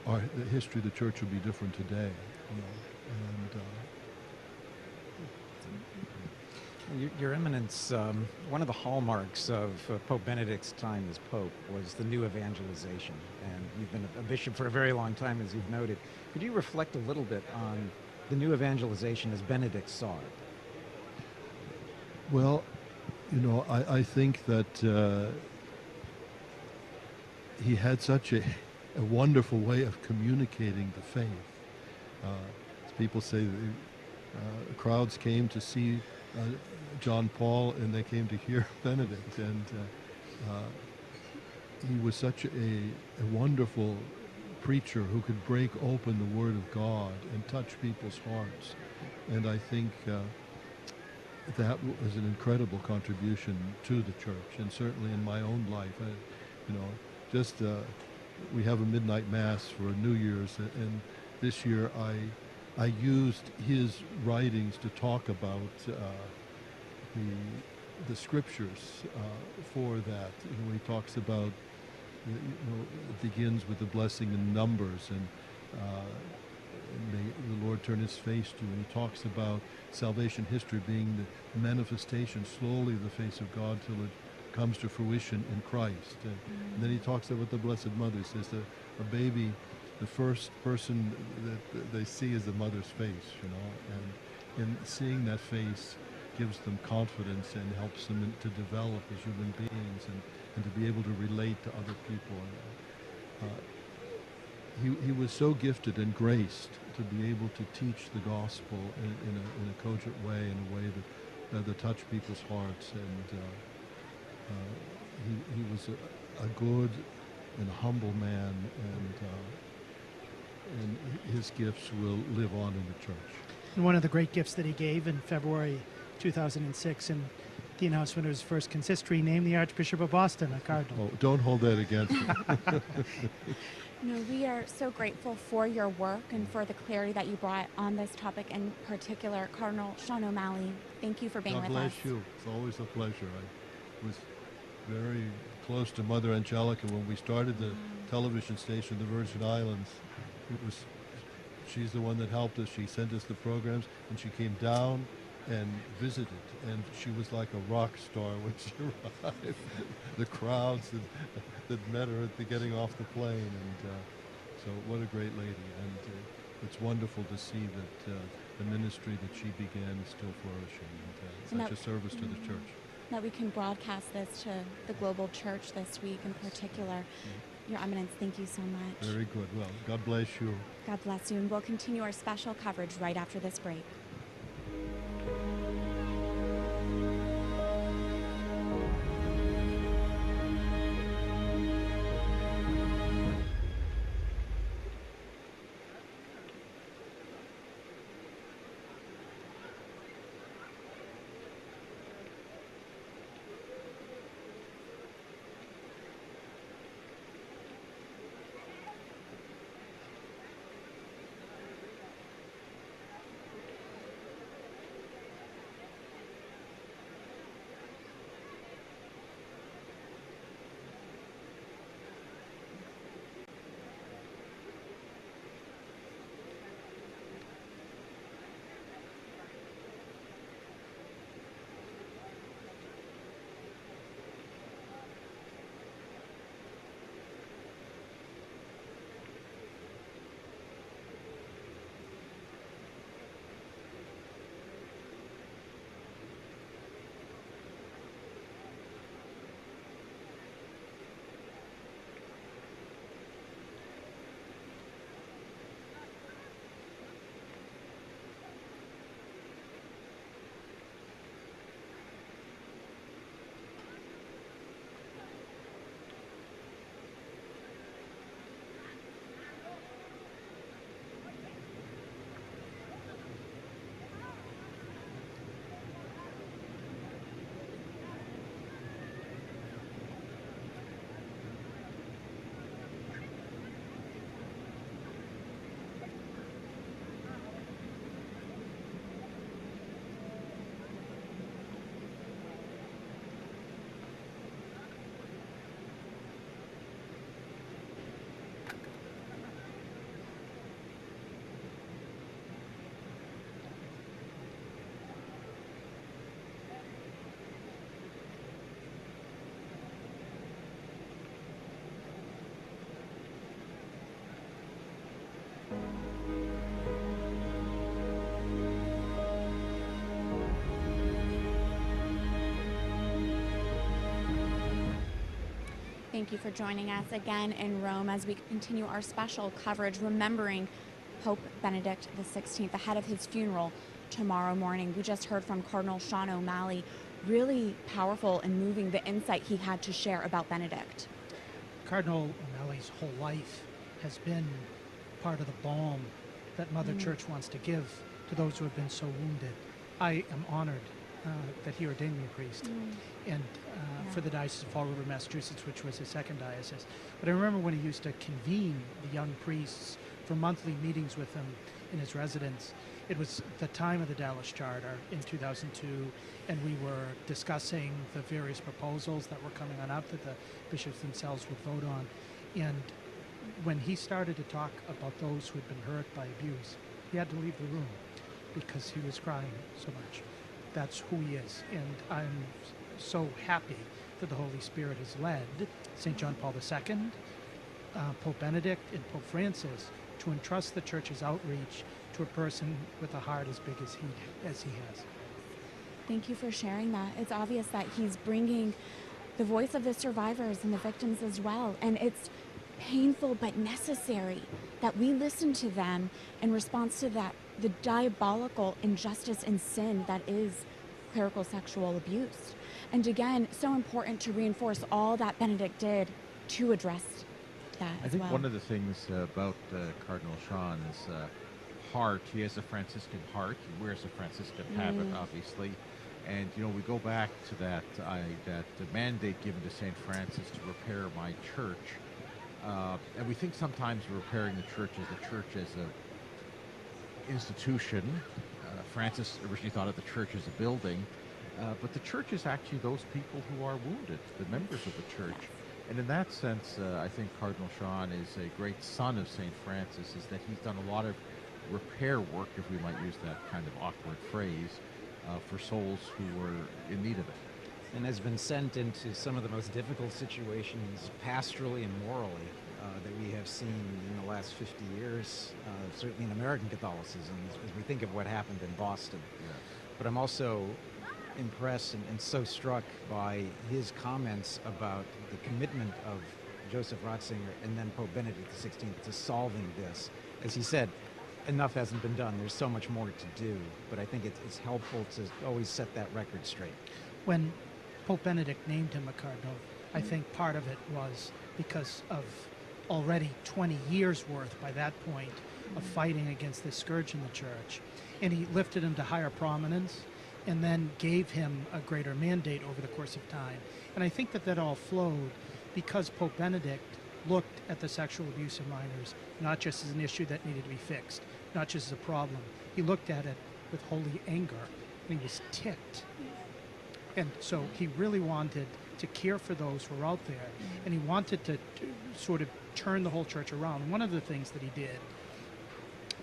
the history of the church would be different today.
Your Eminence, one of the hallmarks of Pope Benedict's time as Pope was the new evangelization, and you've been a bishop for a very long time, as you've noted. Could you reflect a little bit on the new evangelization as Benedict saw it?
Well, I think that he had such a wonderful way of communicating the faith. As people say, crowds came to see John Paul, and they came to hear Benedict, and he was such a wonderful preacher who could break open the Word of God and touch people's hearts. And I think that was an incredible contribution to the church, and certainly in my own life. We have a midnight mass for New Year's, and this year I used his writings to talk about the scriptures for that. He talks about, it begins with the blessing in Numbers, and may the Lord turn his face to you. And he talks about salvation history being the manifestation slowly of the face of God till it comes to fruition in Christ. And then he talks about the Blessed Mother. He says that a baby, the first person that they see is the mother's face, and seeing that face gives them confidence and helps them to develop as human beings and to be able to relate to other people. He was so gifted and graced to be able to teach the gospel in a cogent way, in a way that touched people's hearts. And he was a good and humble man, and his gifts will live on in the church.
And one of the great gifts that he gave in February 2006 in the announcement of his first consistory, named the Archbishop of Boston a cardinal.
Oh, don't hold that against him.
No, we are so grateful for your work and for the clarity that you brought on this topic in particular. Cardinal Sean O'Malley, thank you for being with us.
God bless you. It's always a pleasure. I was very close to Mother Angelica when we started the television station, the Virgin Islands. She's the one that helped us. She sent us the programs, and she came down and visited, and she was like a rock star when she arrived. The crowds that met her at the getting off the plane, and so what a great lady. And it's wonderful to see that the ministry that she began is still flourishing, and such a service to the church.
That we can broadcast this to the global church this week in particular. Your Eminence, thank you so much.
Very good. Well, God bless you.
God bless you, and we'll continue our special coverage right after this break. Thank you for joining us again in Rome as we continue our special coverage remembering Pope Benedict XVI ahead of his funeral tomorrow morning. We just heard from Cardinal Sean O'Malley, really powerful and moving the insight he had to share about Benedict.
Cardinal O'Malley's whole life has been part of the balm that Mother Church wants to give to those who have been so wounded. I am honored that he ordained me a priest, and for the Diocese of Fall River, Massachusetts, which was his second diocese. But I remember when he used to convene the young priests for monthly meetings with him in his residence. It was the time of the Dallas Charter in 2002, and we were discussing the various proposals that were coming on up that the bishops themselves would vote on. And when he started to talk about those who had been hurt by abuse, he had to leave the room because he was crying so much. That's who he is, and I'm so happy that the Holy Spirit has led St. John Paul II, Pope Benedict, and Pope Francis to entrust the Church's outreach to a person with a heart as big as he has.
Thank you for sharing that. It's obvious that he's bringing the voice of the survivors and the victims as well, and it's painful but necessary that we listen to them in response to that, the diabolical injustice and sin that is clerical sexual abuse. And again, so important to reinforce all that Benedict did to address that as well.
I think one of the things about Cardinal Sean's heart, he has a Franciscan heart. He wears a Franciscan habit, obviously. And, you know, we go back to that mandate given to St. Francis to repair my church. And we think sometimes repairing the church as an institution. Francis originally thought of the church as a building, but the church is actually those people who are wounded, the members of the church. And in that sense, I think Cardinal Sean is a great son of St. Francis, is that he's done a lot of repair work, if we might use that kind of awkward phrase, for souls who were in need of it.
And has been sent into some of the most difficult situations pastorally and morally that we have seen in the last 50 years, certainly in American Catholicism, as we think of what happened in Boston.
Yeah.
But I'm also impressed and so struck by his comments about the commitment of Joseph Ratzinger and then Pope Benedict XVI to solving this. As he said, enough hasn't been done. There's so much more to do, but I think it's helpful to always set that record straight.
When Pope Benedict named him a cardinal, I think part of it was because of already 20 years worth by that point of fighting against this scourge in the church. And he lifted him to higher prominence and then gave him a greater mandate over the course of time. And I think that all flowed because Pope Benedict looked at the sexual abuse of minors not just as an issue that needed to be fixed, not just as a problem. He looked at it with holy anger, and he was ticked. And so he really wanted to care for those who were out there, and he wanted to sort of turn the whole church around. One of the things that he did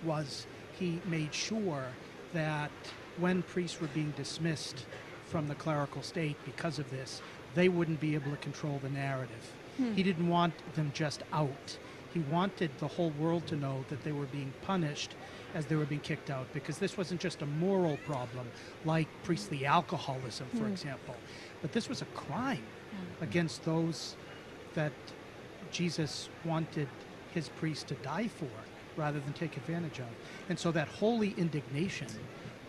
was he made sure that when priests were being dismissed from the clerical state because of this, they wouldn't be able to control the narrative. He didn't want them just out. He wanted the whole world to know that they were being punished as they were being kicked out, because this wasn't just a moral problem like priestly alcoholism, for example, but this was a crime against those that Jesus wanted his priests to die for rather than take advantage of. And so that holy indignation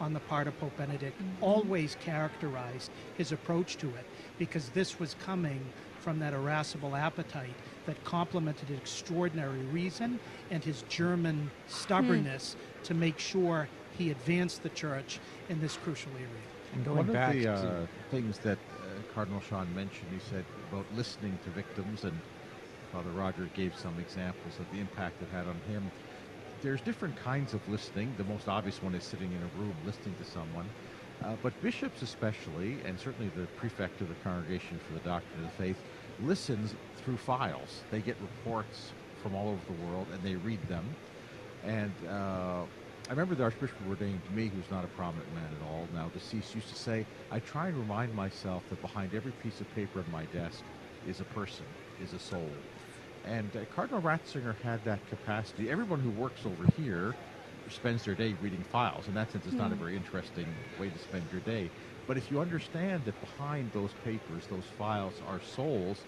on the part of Pope Benedict always characterized his approach to it, because this was coming from that irascible appetite that complemented extraordinary reason and his German stubbornness to make sure he advanced the church in this crucial area.
And going
One
back
of the
to
things that Cardinal Sean mentioned, he said about listening to victims, and Father Roger gave some examples of the impact it had on him. There's different kinds of listening. The most obvious one is sitting in a room listening to someone. But bishops especially, and certainly the prefect of the Congregation for the Doctrine of the Faith, listens through files. They get reports from all over the world, and they read them. And I remember the Archbishop who ordained me, who's not a prominent man at all, now deceased, used to say, I try and remind myself that behind every piece of paper on my desk is a person, is a soul. And Cardinal Ratzinger had that capacity. Everyone who works over here spends their day reading files. In that sense, it's not a very interesting way to spend your day. But if you understand that behind those papers, those files, are souls,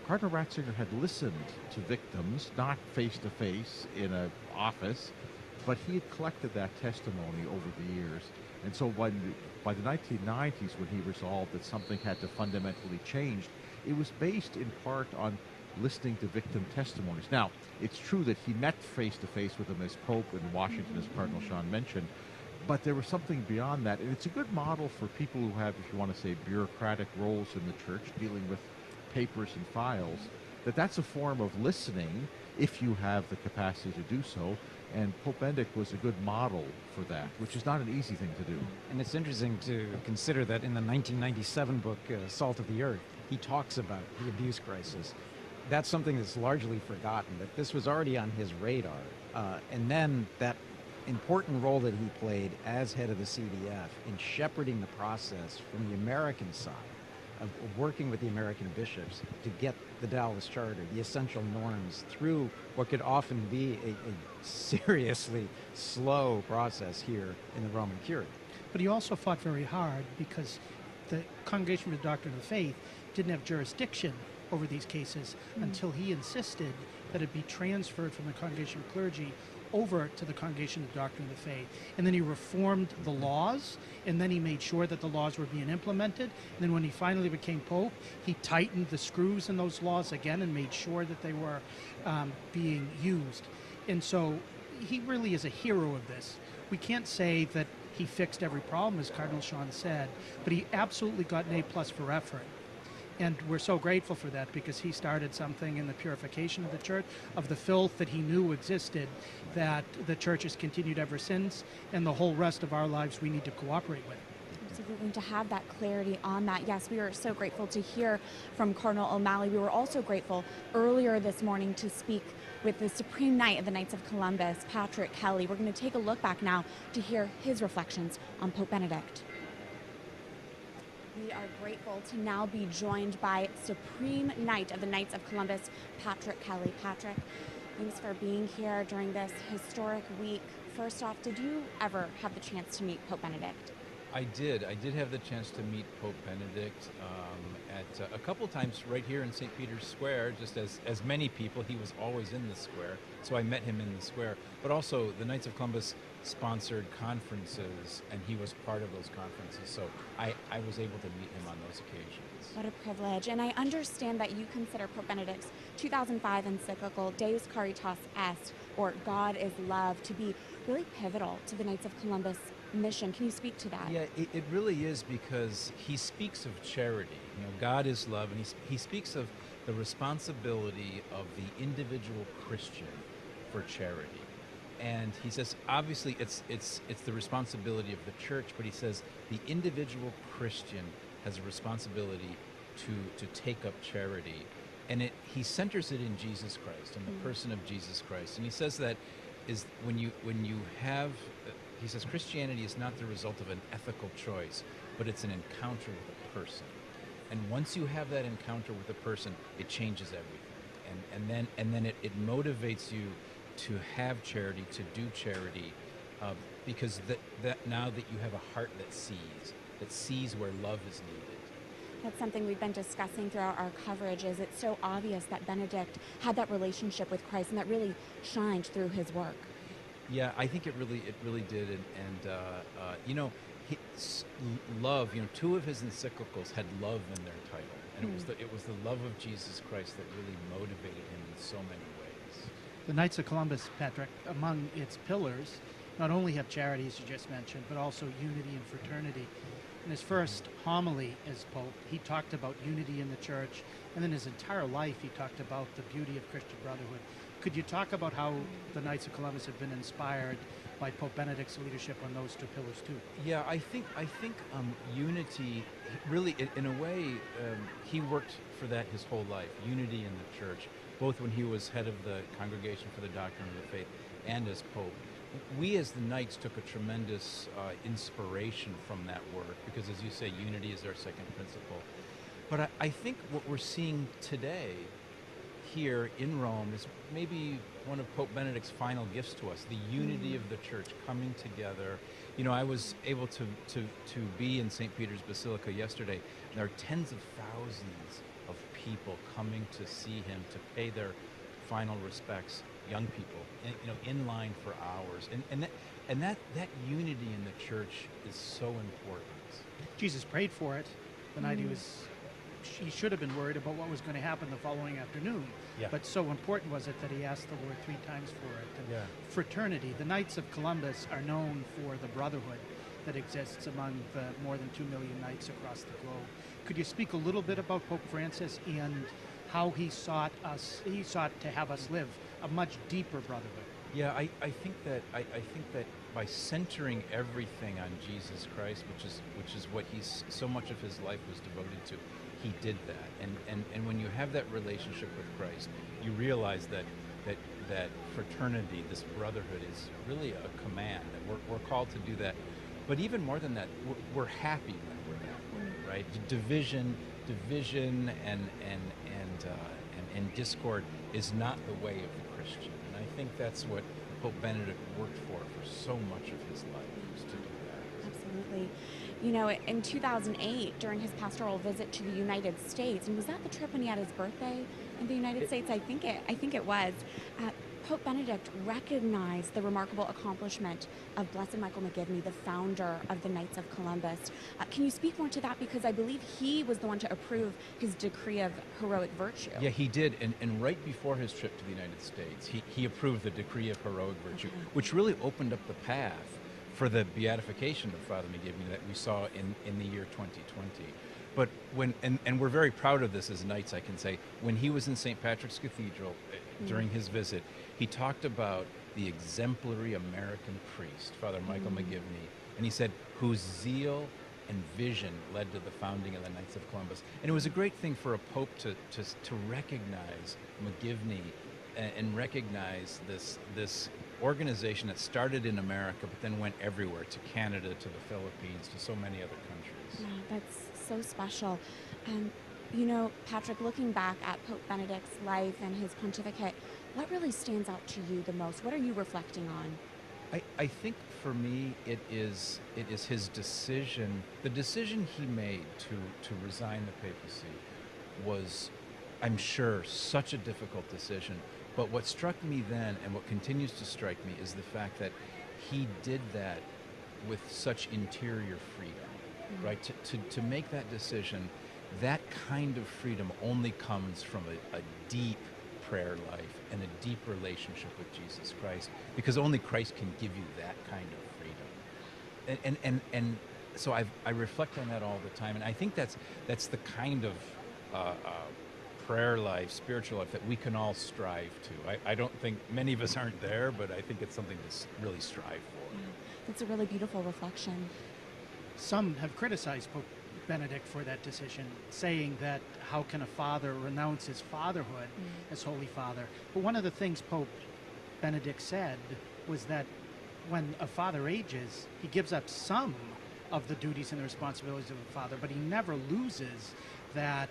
Cardinal Ratzinger had listened to victims, not face-to-face in an office, but he had collected that testimony over the years. And so by the 1990s, when he resolved that something had to fundamentally change, it was based in part on listening to victim testimonies. Now, it's true that he met face-to-face with them as Pope in Washington, as Cardinal Sean mentioned, but there was something beyond that. And it's a good model for people who have, if you want to say, bureaucratic roles in the church, dealing with papers and files, that's a form of listening if you have the capacity to do so. And Pope Benedict was a good model for that, which is not an easy thing to do.
And it's interesting to consider that in the 1997 book, Salt of the Earth, he talks about the abuse crisis. That's something that's largely forgotten, that this was already on his radar. And then that important role that he played as head of the CDF in shepherding the process from the American side, of working with the American bishops to get the Dallas Charter, the essential norms, through what could often be a seriously slow process here in the Roman Curie.
But he also fought very hard because the Congregation for the Doctrine of the Faith didn't have jurisdiction over these cases until he insisted that it be transferred from the Congregation of Clergy over to the Congregation of the Doctrine of the Faith. And then he reformed the laws, and then he made sure that the laws were being implemented. And then when he finally became Pope, he tightened the screws in those laws again and made sure that they were being used. And so he really is a hero of this. We can't say that he fixed every problem, as Cardinal Sean said, but he absolutely got an A+ for effort. And we're so grateful for that, because he started something in the purification of the church, of the filth that he knew existed, that the church has continued ever since, and the whole rest of our lives we need to cooperate with.
Absolutely, to have that clarity on that. Yes, we are so grateful to hear from Cardinal O'Malley. We were also grateful earlier this morning to speak with the Supreme Knight of the Knights of Columbus, Patrick Kelly. We're going to take a look back now to hear his reflections on Pope Benedict. We are grateful to now be joined by Supreme Knight of the Knights of Columbus, Patrick Kelly. Patrick, thanks for being here during this historic week. First off, did you ever have the chance to meet Pope Benedict?
I did. I did have the chance to meet Pope Benedict at a couple times right here in St. Peter's Square, just as many people. He was always in the square, so I met him in the square. But also, the Knights of Columbus sponsored conferences, and he was part of those conferences, so I was able to meet him on those occasions.
What a privilege. And I understand that you consider Pope Benedict's 2005 encyclical Deus Caritas Est, or God is Love, to be really pivotal to the Knights of Columbus mission. Can you speak to that?
Yeah, it really is, because he speaks of charity. You know, God is love, and he speaks of the responsibility of the individual Christian for charity. And he says, obviously, it's the responsibility of the church, but he says the individual Christian has a responsibility to take up charity. And he centers it in Jesus Christ, in the person of Jesus Christ. And he says that is when you have, he says Christianity is not the result of an ethical choice, but it's an encounter with a person. And once you have that encounter with a person, it changes everything. And then it motivates you to have charity, to do charity, because that now that you have a heart that sees where love is needed.
That's something we've been discussing throughout our coverage. Is it's so obvious that Benedict had that relationship with Christ, and that really shined through his work.
Yeah, I think it really did, and you know, love. You know, two of his encyclicals had love in their title, and it was the love of Jesus Christ that really motivated him in so many ways.
The Knights of Columbus, Patrick, among its pillars, not only have charity, as you just mentioned, but also unity and fraternity. In his first homily as Pope, he talked about unity in the church, and in his entire life he talked about the beauty of Christian brotherhood. Could you talk about how the Knights of Columbus have been inspired by Pope Benedict's leadership on those two pillars too?
Yeah, I think unity, really, in a way, he worked for that his whole life, unity in the church, both when he was head of the Congregation for the Doctrine of the Faith and as Pope. We as the Knights took a tremendous inspiration from that work, because as you say, unity is our second principle. But I think what we're seeing today here in Rome is maybe one of Pope Benedict's final gifts to us, the unity of the church coming together. You know, I was able to be in St. Peter's Basilica yesterday. There are tens of thousands of people coming to see him, to pay their final respects, young people, in line for hours. And that unity in the church is so important.
Jesus prayed for it the night he should have been worried about what was going to happen the following afternoon.
Yeah.
But so important was it that he asked the Lord 3 times for it. And fraternity, the Knights of Columbus are known for the brotherhood that exists among the more than 2 million knights across the globe. Could you speak a little bit about Pope Francis and how he sought to have us live a much deeper brotherhood?
Yeah, I think that by centering everything on Jesus Christ, which is what so much of his life was devoted to, he did that. And when you have that relationship with Christ, you realize that fraternity, this brotherhood, is really a command, that we're called to do that. But even more than that, we're happy when we're that way, right? Division and discord is not the way of the Christian. And I think that's what Pope Benedict worked for so much of his life, was to do that.
Absolutely. You know, in 2008, during his pastoral visit to the United States, and was that the trip when he had his birthday in the United States? I think it was. Pope Benedict recognized the remarkable accomplishment of Blessed Michael McGivney, the founder of the Knights of Columbus. Can you speak more to that? Because I believe he was the one to approve his decree of heroic virtue.
Yeah, he did. And right before his trip to the United States, he approved the decree of heroic virtue, which really opened up the path for the beatification of Father McGivney that we saw in the year 2020. But and we're very proud of this as Knights, I can say, when he was in St. Patrick's Cathedral during his visit, he talked about the exemplary American priest, Father Michael McGivney, and he said, whose zeal and vision led to the founding of the Knights of Columbus. And it was a great thing for a pope to recognize McGivney and recognize this organization that started in America but then went everywhere, to Canada, to the Philippines, to so many other countries.
Yeah, that's so special. You know, Patrick, looking back at Pope Benedict's life and his pontificate, what really stands out to you the most? What are you reflecting on?
I think for me it is his decision. The decision he made to resign the papacy was, I'm sure, such a difficult decision. But what struck me then, and what continues to strike me, is the fact that he did that with such interior freedom, right? To make that decision, that kind of freedom only comes from a deep prayer life and a deep relationship with Jesus Christ, because only Christ can give you that kind of freedom. And so I reflect on that all the time, and I think that's the kind of prayer life, spiritual life that we can all strive to. I don't think many of us aren't there, but I think it's something to really strive for.
Yeah, that's a really beautiful reflection.
Some have criticized Pope Benedict for that decision, saying that how can a father renounce his fatherhood as Holy Father? But one of the things Pope Benedict said was that when a father ages, he gives up some of the duties and the responsibilities of a father, but he never loses that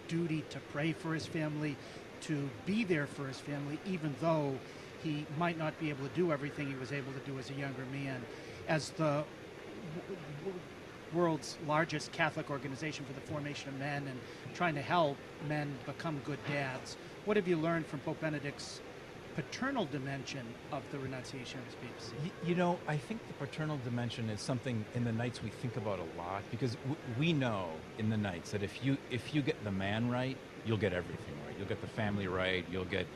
duty to pray for his family, to be there for his family, even though he might not be able to do everything he was able to do as a younger man. As the world's largest Catholic organization for the formation of men and trying to help men become good dads, what have you learned from Pope Benedict's paternal dimension of the renunciation of his papacy?
You know, I think the paternal dimension is something in the Knights we think about a lot, because we know in the Knights that if you get the man right, you'll get everything right. You'll get the family right, you'll get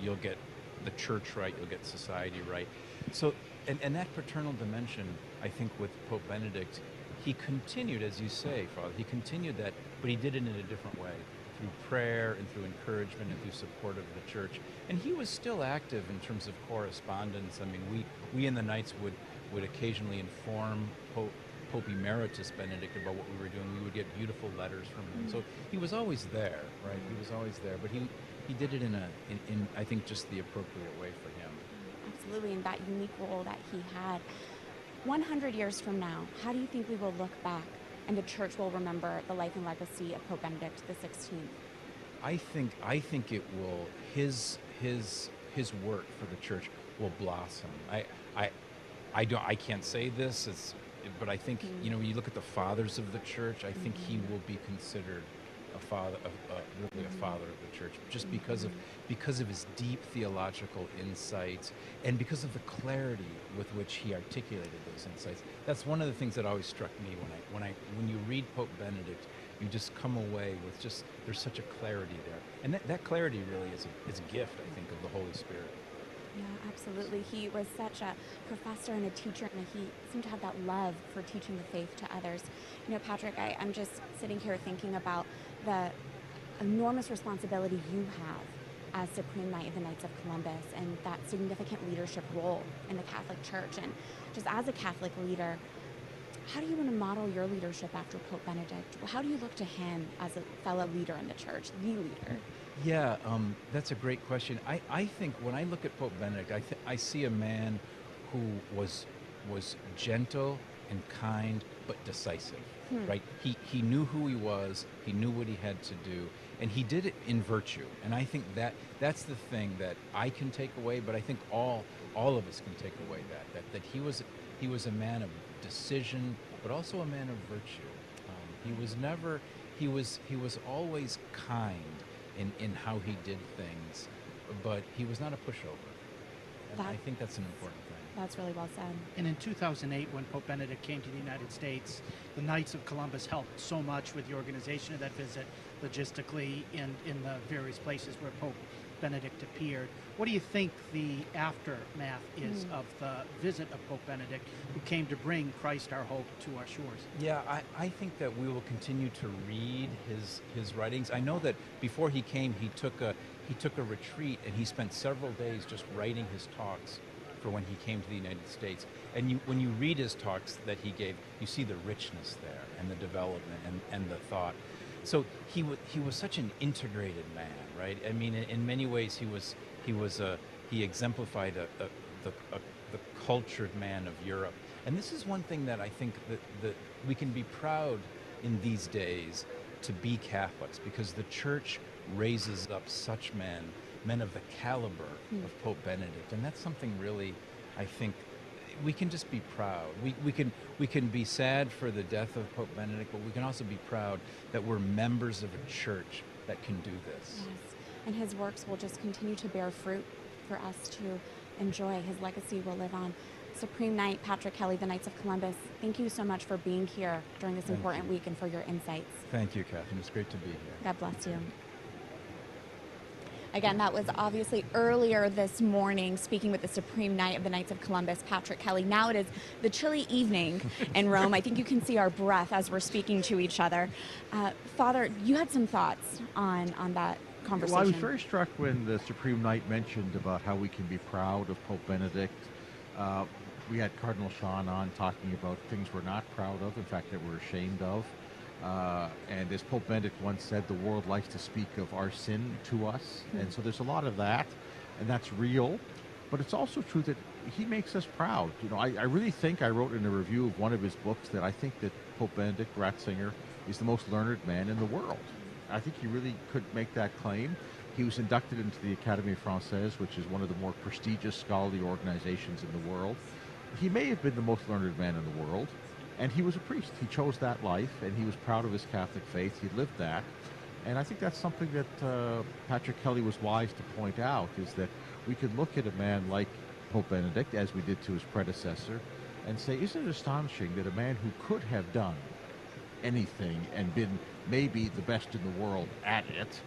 the church right, you'll get society right. So, and that paternal dimension, I think with Pope Benedict, he continued, as you say, Father, he continued that, but he did it in a different way, through prayer and through encouragement and through support of the church. And he was still active in terms of correspondence. I mean, we in the Knights would occasionally inform Pope Emeritus Benedict about what we were doing. We would get beautiful letters from him. So he was always there, right? He was always there, but he did it in I think just the appropriate way for him.
Absolutely, in that unique role that he had. 100 years from now, how do you think we will look back and the church will remember the life and legacy of Pope Benedict XVI?
I think it will, his work for the church will blossom. I can't say this, but I think, you know, when you look at the fathers of the church, I think he will be considered really a father of the church, just because of his deep theological insights and because of the clarity with which he articulated those insights. That's one of the things that always struck me when you read Pope Benedict. You just come away with there's such a clarity there, and that clarity really is a gift, I think, of the Holy Spirit.
Yeah, absolutely. He was such a professor and a teacher, and he seemed to have that love for teaching the faith to others. You know, Patrick, I'm just sitting here thinking about the enormous responsibility you have as Supreme Knight of the Knights of Columbus and that significant leadership role in the Catholic Church. And just as a Catholic leader, how do you want to model your leadership after Pope Benedict? How do you look to him as a fellow leader in the church, the leader?
Yeah, that's a great question. I think when I look at Pope Benedict, I see a man who was gentle and kind but decisive, right? He knew who he was, he knew what he had to do, and he did it in virtue. And I think that's the thing that I can take away, but I think all of us can take away that he was a man of decision, but also a man of virtue. He was always kind in how he did things, but he was not a pushover. And I think that's an important thing.
That's really well said.
And in 2008, when Pope Benedict came to the United States, the Knights of Columbus helped so much with the organization of that visit, logistically, in the various places where Pope Benedict appeared. What do you think the aftermath is of the visit of Pope Benedict, who came to bring Christ our hope to our shores?
Yeah, I think that we will continue to read his writings. I know that before he came, he took a retreat, and he spent several days just writing his talks for when he came to the United States. And when you read his talks that he gave, you see the richness there and the development and the thought. So he was such an integrated man, right? I mean, in many ways, he exemplified the cultured man of Europe. And this is one thing that I think that we can be proud in these days to be Catholics, because the Church raises up such men of the caliber of Pope Benedict, and that's something really, I think, we can just be proud. We can be sad for the death of Pope Benedict, but we can also be proud that we're members of a church that can do this.
Yes, and his works will just continue to bear fruit for us to enjoy. His legacy will live on. Supreme Knight Patrick Kelly, the Knights of Columbus, thank you so much for being here during this important week and for your insights.
Thank you, Catherine. It's great to be here.
God bless you. Again, that was obviously earlier this morning, speaking with the Supreme Knight of the Knights of Columbus, Patrick Kelly. Now it is the chilly evening in Rome. I think you can see our breath as we're speaking to each other. Father, you had some thoughts on that conversation.
Well, I was very struck when the Supreme Knight mentioned about how we can be proud of Pope Benedict. We had Cardinal Sean on talking about things we're not proud of, in fact, that we're ashamed of. And as Pope Benedict once said, the world likes to speak of our sin to us. And so there's a lot of that, and that's real. But it's also true that he makes us proud. You know, I really think I wrote in a review of one of his books that I think that Pope Benedict Ratzinger is the most learned man in the world. I think he really could make that claim. He was inducted into the Académie Française, which is one of the more prestigious scholarly organizations in the world. He may have been the most learned man in the world. And he was a priest. He chose that life, and he was proud of his Catholic faith. He lived that. And I think that's something that Patrick Kelly was wise to point out, is that we could look at a man like Pope Benedict, as we did to his predecessor, and say, isn't it astonishing that a man who could have done anything and been maybe the best in the world at it,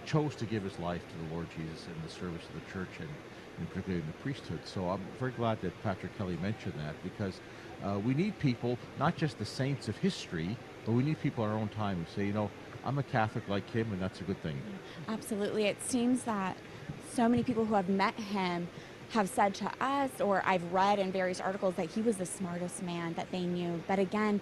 chose to give his life to the Lord Jesus in the service of the church and particularly in the priesthood. So I'm very glad that Patrick Kelly mentioned that, because we need people, not just the saints of history, but we need people in our own time who say, you know, I'm a Catholic like him, and that's a good thing.
Absolutely. It seems that so many people who have met him have said to us, or I've read in various articles, that he was the smartest man that they knew. But again,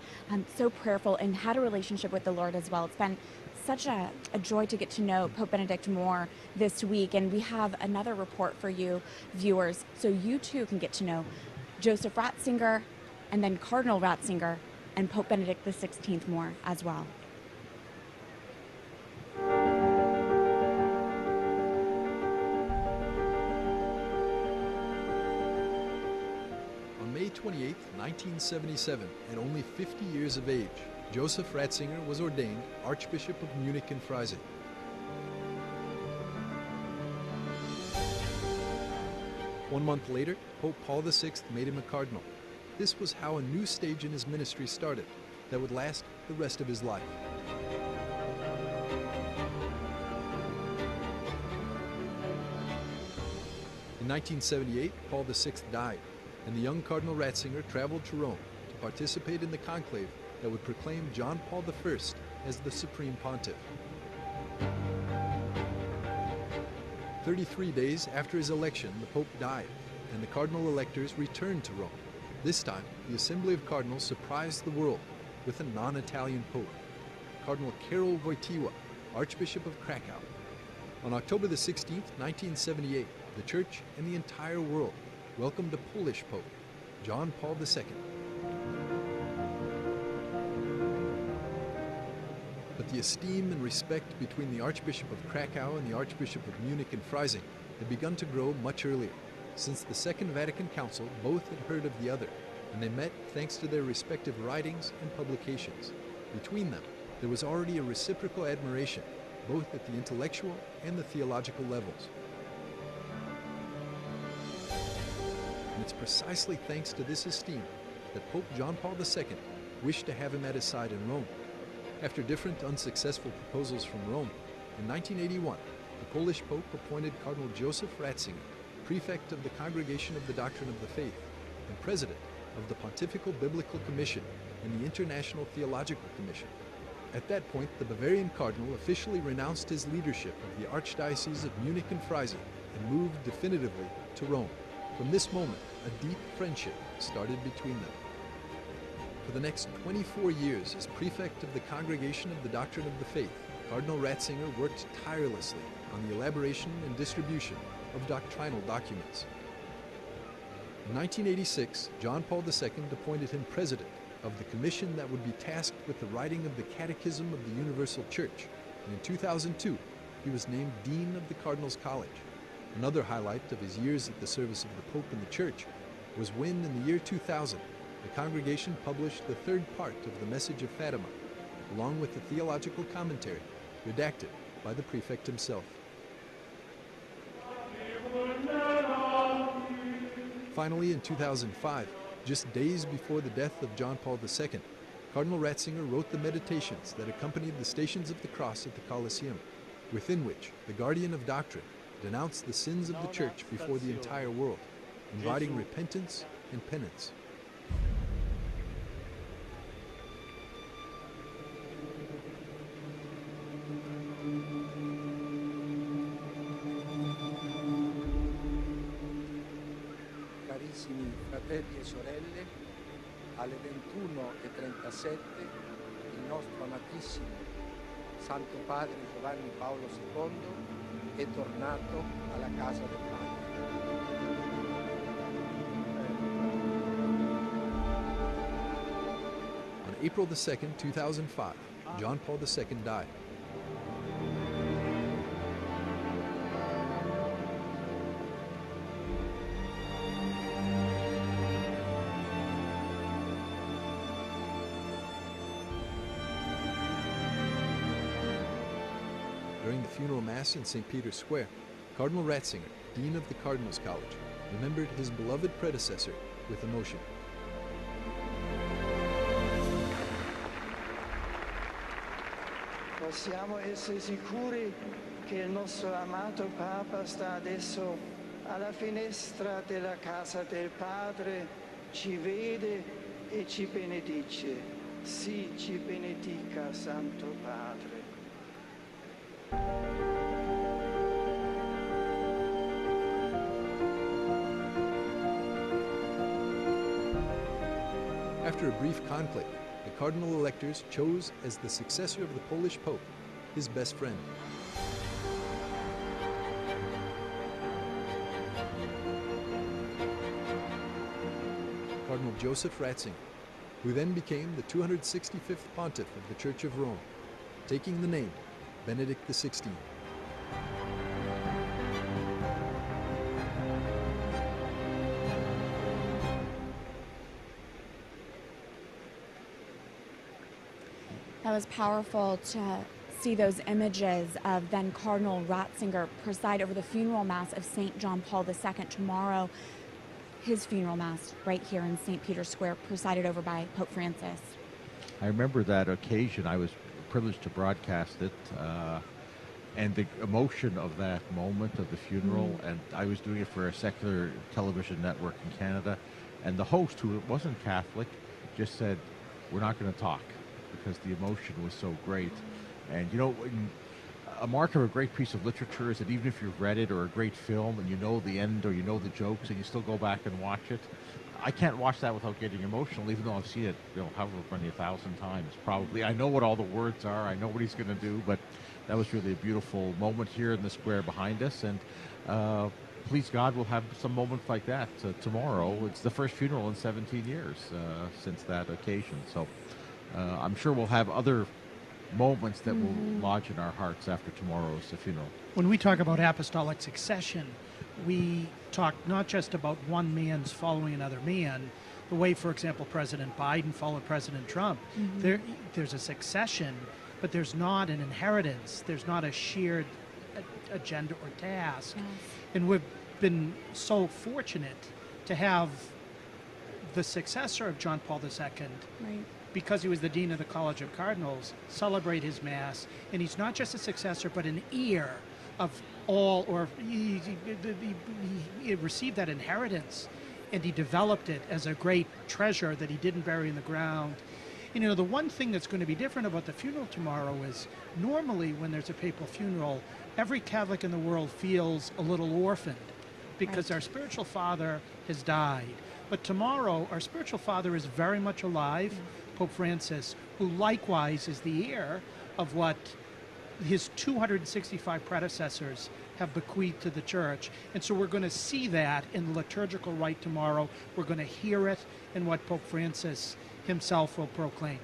so prayerful and had a relationship with the Lord as well. It's been such a joy to get to know Pope Benedict more this week. And we have another report for you viewers, so you too can get to know Joseph Ratzinger, and then Cardinal Ratzinger and Pope Benedict XVI more as well.
On May 28, 1977, at only 50 years of age, Joseph Ratzinger was ordained Archbishop of Munich and Freising. One month later, Pope Paul VI made him a cardinal. This was how a new stage in his ministry started that would last the rest of his life. In 1978, Paul VI died, and the young Cardinal Ratzinger traveled to Rome to participate in the conclave that would proclaim John Paul I as the Supreme Pontiff. 33 days after his election, the Pope died, and the cardinal electors returned to Rome. This time, the Assembly of Cardinals surprised the world with a non-Italian Pope, Cardinal Karol Wojtyła, Archbishop of Krakow. On October the 16th, 1978, the Church and the entire world welcomed a Polish Pope, John Paul II. But the esteem and respect between the Archbishop of Krakow and the Archbishop of Munich and Freising had begun to grow much earlier. Since the Second Vatican Council, both had heard of the other, and they met thanks to their respective writings and publications. Between them, there was already a reciprocal admiration, both at the intellectual and the theological levels. And it's precisely thanks to this esteem that Pope John Paul II wished to have him at his side in Rome. After different unsuccessful proposals from Rome, in 1981, the Polish Pope appointed Cardinal Joseph Ratzinger prefect of the Congregation of the Doctrine of the Faith and president of the Pontifical Biblical Commission and the International Theological Commission. At that point, the Bavarian cardinal officially renounced his leadership of the Archdiocese of Munich and Freising and moved definitively to Rome. From this moment, a deep friendship started between them. For the next 24 years as prefect of the Congregation of the Doctrine of the Faith, Cardinal Ratzinger worked tirelessly on the elaboration and distribution of doctrinal documents. In 1986, John Paul II appointed him president of the commission that would be tasked with the writing of the Catechism of the Universal Church, and in 2002, he was named Dean of the Cardinals College. Another highlight of his years at the service of the Pope and the Church was when, in the year 2000, the congregation published the third part of the Message of Fatima, along with the theological commentary, redacted by the prefect himself. Finally, in 2005, just days before the death of John Paul II, Cardinal Ratzinger wrote the meditations that accompanied the Stations of the Cross at the Colosseum, within which the guardian of doctrine denounced the sins of the Church before the entire world, inviting repentance and penance.
Carissimi fratelli e sorelle, alle 21:37 il nostro amatissimo Santo Padre Giovanni Paolo II è tornato alla casa del Padre.
On April 2, 2005, John Paul II died. During the funeral mass in St. Peter's Square, Cardinal Ratzinger, Dean of the Cardinals College, remembered his beloved predecessor with emotion.
Possiamo essere sicuri che il nostro amato Papa sta adesso alla finestra della casa del Padre, ci vede e ci benedice. Sì, ci benedica, Santo Padre.
After a brief conclave, the cardinal electors chose as the successor of the Polish Pope his best friend. Cardinal Joseph Ratzinger, who then became the 265th Pontiff of the Church of Rome, taking the name Benedict XVI.
was powerful to see those images of then Cardinal Ratzinger preside over the funeral mass of St. John Paul II tomorrow. His funeral mass right here in St. Peter's Square, presided over by Pope Francis.
I remember that occasion. I was privileged to broadcast it, and the emotion of that moment of the funeral, and I was doing it for a secular television network in Canada, and the host, who wasn't Catholic, just said, "We're not going to talk," because the emotion was so great. And you know, a mark of a great piece of literature is that even if you've read it, or a great film, and you know the end or you know the jokes, and you still go back and watch it. I can't watch that without getting emotional, even though I've seen it, however many 1,000 times, probably. I know what all the words are. I know what he's going to do, but that was really a beautiful moment here in the square behind us, and please God, we'll have some moments like that tomorrow. It's the first funeral in 17 years since that occasion, so I'm sure we'll have other moments that will lodge in our hearts after tomorrow's funeral.
When we talk about apostolic succession, we talk not just about one man's following another man, the way, for example, President Biden followed President Trump. There's a succession, but there's not an inheritance. There's not a shared agenda or task. And we've been so fortunate to have the successor of John Paul II, because he was the Dean of the College of Cardinals, celebrate his Mass. And he's not just a successor, but an heir of all, or he received that inheritance, and he developed it as a great treasure that he didn't bury in the ground. And, you know, the one thing that's going to be different about the funeral tomorrow is normally when there's a papal funeral, every Catholic in the world feels a little orphaned because our spiritual father has died. But tomorrow, our spiritual father is very much alive, Pope Francis, who likewise is the heir of what his 265 predecessors have bequeathed to the church. And so we're going to see that in the liturgical rite tomorrow. We're going to hear it in what Pope Francis himself will proclaim.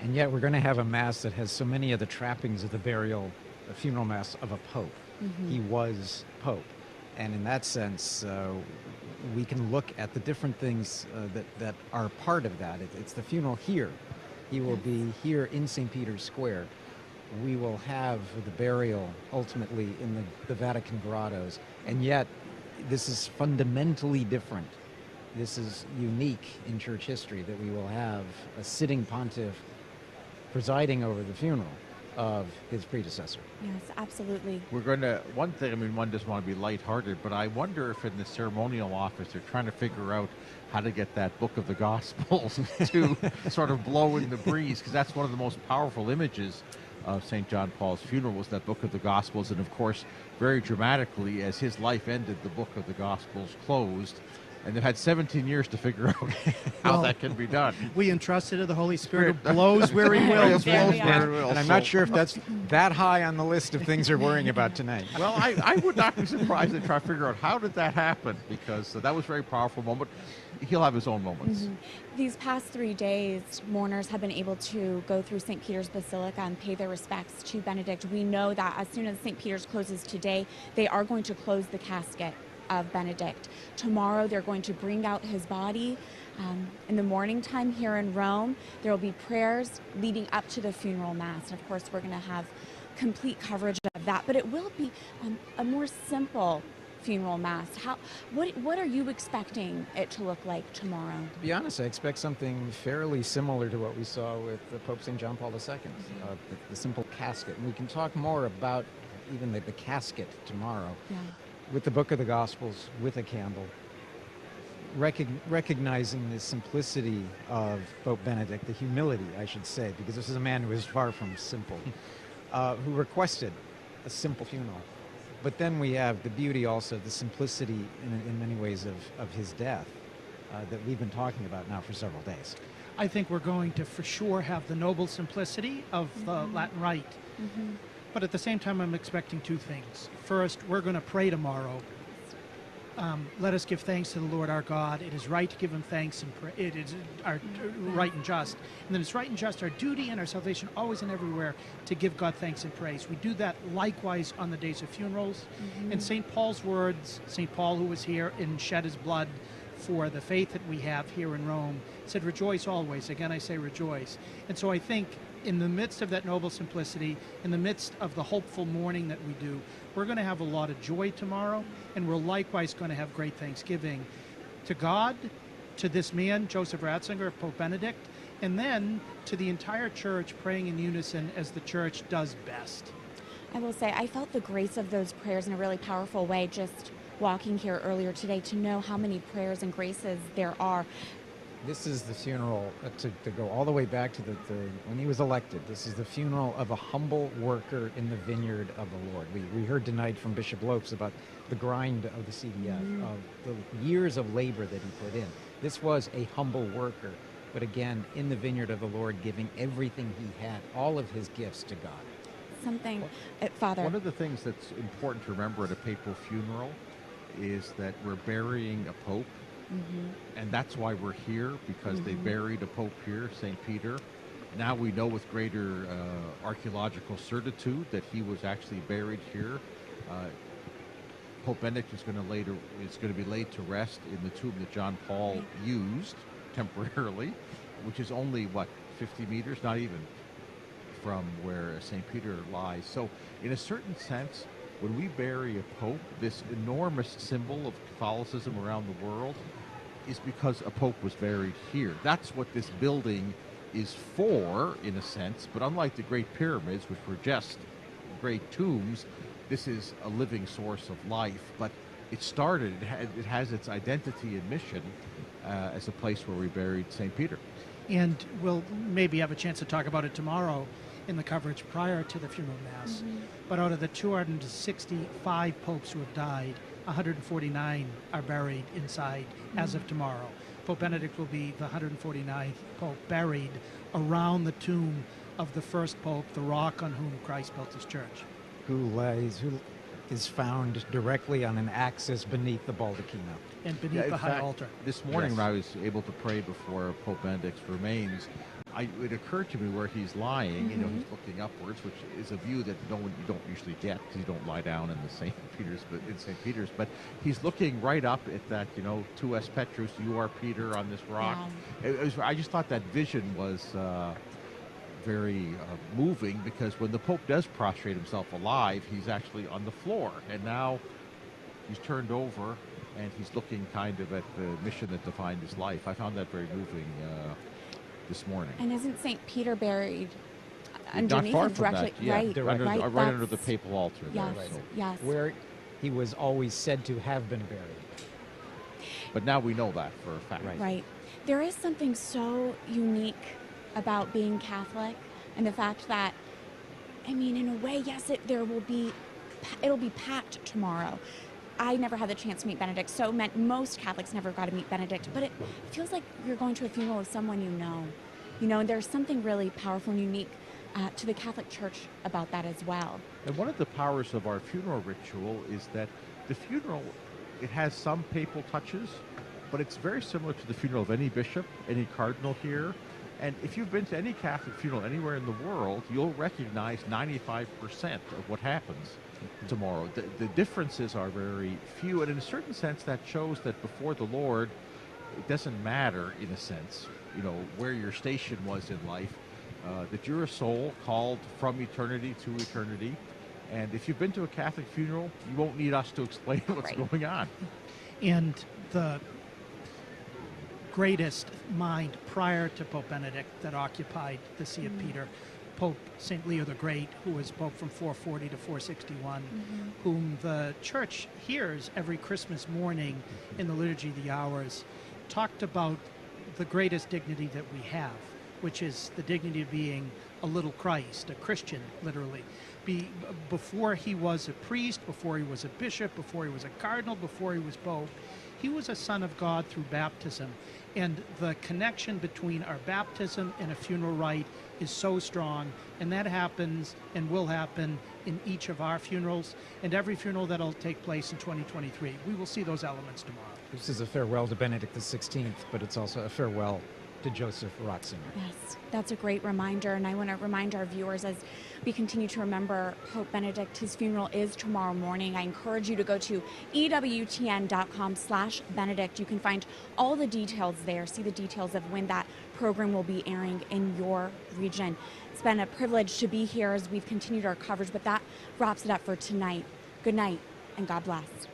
And yet we're going to have a Mass that has so many of the trappings of the funeral Mass of a Pope. He was Pope. And in that sense, we can look at the different things that are part of that. It's the funeral here. He will be here in St. Peter's Square. We will have the burial ultimately in the Vatican grottos. And yet, this is fundamentally different. This is unique in church history, that we will have a sitting pontiff presiding over the funeral of his predecessor.
Yes, absolutely.
We're going to, one thing, I mean, one doesn't want to be lighthearted, but I wonder if in the ceremonial office they're trying to figure out how to get that book of the Gospels to sort of blow in the breeze, because that's one of the most powerful images of St. John Paul's funeral, was that book of the Gospels. And of course, very dramatically, as his life ended, the book of the Gospels closed. And they've had 17 years to figure out how that can be done.
We entrusted to the Holy Spirit, who blows where he wills.
And I'm not sure if that's that high on the list of things they're worrying about tonight.
Well, I would not be surprised to try to figure out how did that happen, because that was a very powerful moment. He'll have his own moments.
These past 3 days, mourners have been able to go through St. Peter's Basilica and pay their respects to Benedict. We know that as soon as St. Peter's closes today, they are going to close the casket of Benedict. Tomorrow they're going to bring out his body. In the morning time here in Rome, there will be prayers leading up to the funeral Mass. And of course, we're going to have complete coverage of that. But it will be a more simple funeral Mass. What are you expecting it to look like tomorrow?
To be honest, I expect something fairly similar to what we saw with Pope St. John Paul II, the simple casket. And we can talk more about even the casket tomorrow. With the book of the Gospels, with a candle, recognizing the simplicity of Pope Benedict, the humility, I should say, because this is a man who is far from simple, who requested a simple funeral. But then we have the beauty also, the simplicity in many ways of his death that we've been talking about now for several days.
I think we're going to for sure have the noble simplicity of the Latin Rite. But at the same time, I'm expecting two things. First, we're going to pray tomorrow. Let us give thanks to the Lord our God. It is right to give him thanks, and it is our right and just. And then it's right and just, our duty and our salvation, always and everywhere, to give God thanks and praise. We do that likewise on the days of funerals. In St. Paul's words, St. Paul, who was here and shed his blood for the faith that we have here in Rome, said, rejoice always. Again, I say rejoice. And so I think in the midst of that noble simplicity, in the midst of the hopeful mourning that we do, we're going to have a lot of joy tomorrow, and we're likewise going to have great thanksgiving to God, to this man, Joseph Ratzinger, Pope Benedict, and then to the entire church praying in unison as the church does best.
I will say I felt the grace of those prayers in a really powerful way just walking here earlier today, to know how many prayers and graces there are.
This is the funeral, to go all the way back to when he was elected, this is the funeral of a humble worker in the vineyard of the Lord. We heard tonight from Bishop Lopes about the grind of the CDF, of the years of labor that he put in. This was a humble worker, but again, in the vineyard of the Lord, giving everything he had, all of his gifts to God.
Father.
One of the things that's important to remember at a papal funeral is that we're burying a pope. And that's why we're here, because they buried a pope here, St. Peter. Now we know with greater archaeological certitude that he was actually buried here. Pope Benedict is going to be laid to rest in the tomb that John Paul used temporarily, which is only 50 meters, not even, from where St. Peter lies. So in a certain sense, when we bury a pope, this enormous symbol of Catholicism around the world is because a pope was buried here. That's what this building is for, in a sense, but unlike the Great Pyramids, which were just great tombs, this is a living source of life. But it has its identity and mission as a place where we buried St. Peter.
And we'll maybe have a chance to talk about it tomorrow in the coverage prior to the funeral mass. But out of the 265 popes who have died, 149 are buried inside as of tomorrow. Pope Benedict will be the 149th pope buried around the tomb of the first pope, the rock on whom Christ built his church.
Who is found directly on an axis beneath the baldacchino.
And beneath the high altar.
This morning when I was able to pray before Pope Benedict's remains, it occurred to me where he's lying, he's looking upwards, which is a view that you don't usually get, because you don't lie down in the St. Peter's, but he's looking right up at that, tu es Petrus, you are Peter on this rock. I just thought that vision was very moving, because when the Pope does prostrate himself alive, he's actually on the floor, and now he's turned over and he's looking kind of at the mission that defined his life. I found that very moving this morning.
And isn't St. Peter buried underneath
Not
him
far from
directly?
that, right under the papal altar.
Yes,
there, so.
yes.
Where he was always said to have been buried.
But now we know that for a fact.
Right. There is something so unique about being Catholic, and the fact that, in a way, yes, it'll be packed tomorrow. I never had the chance to meet Benedict, so most Catholics never got to meet Benedict, but it feels like you're going to a funeral of someone you know. And there's something really powerful and unique to the Catholic Church about that as well.
And one of the powers of our funeral ritual is that the funeral, it has some papal touches, but it's very similar to the funeral of any bishop, any cardinal here. And if you've been to any Catholic funeral anywhere in the world, you'll recognize 95% of what happens tomorrow. The differences are very few, and in a certain sense that shows that before the Lord, it doesn't matter, in a sense, where your station was in life, that you're a soul called from eternity to eternity. And if you've been to a Catholic funeral, you won't need us to explain what's going on.
And the greatest mind prior to Pope Benedict that occupied the See of Peter, Pope St. Leo the Great, who was Pope from 440 to 461, whom the Church hears every Christmas morning in the Liturgy of the Hours, talked about the greatest dignity that we have, which is the dignity of being a little Christ, a Christian, literally. Before he was a priest, before he was a bishop, before he was a cardinal, before he was Pope, he was a son of God through baptism. And the connection between our baptism and a funeral rite is so strong, and that happens and will happen in each of our funerals and every funeral that'll take place in 2023. We will see those elements tomorrow.
This is a farewell to Benedict XVI, but it's also a farewell to Joseph Ratzinger.
Yes, that's a great reminder, and I want to remind our viewers as we continue to remember Pope Benedict. His funeral is tomorrow morning. I encourage you to go to EWTN.com/Benedict. You can find all the details there, see the details of when that program will be airing in your region. been a privilege to be here as we've continued our coverage, but that wraps it up for tonight. Good night, and God bless.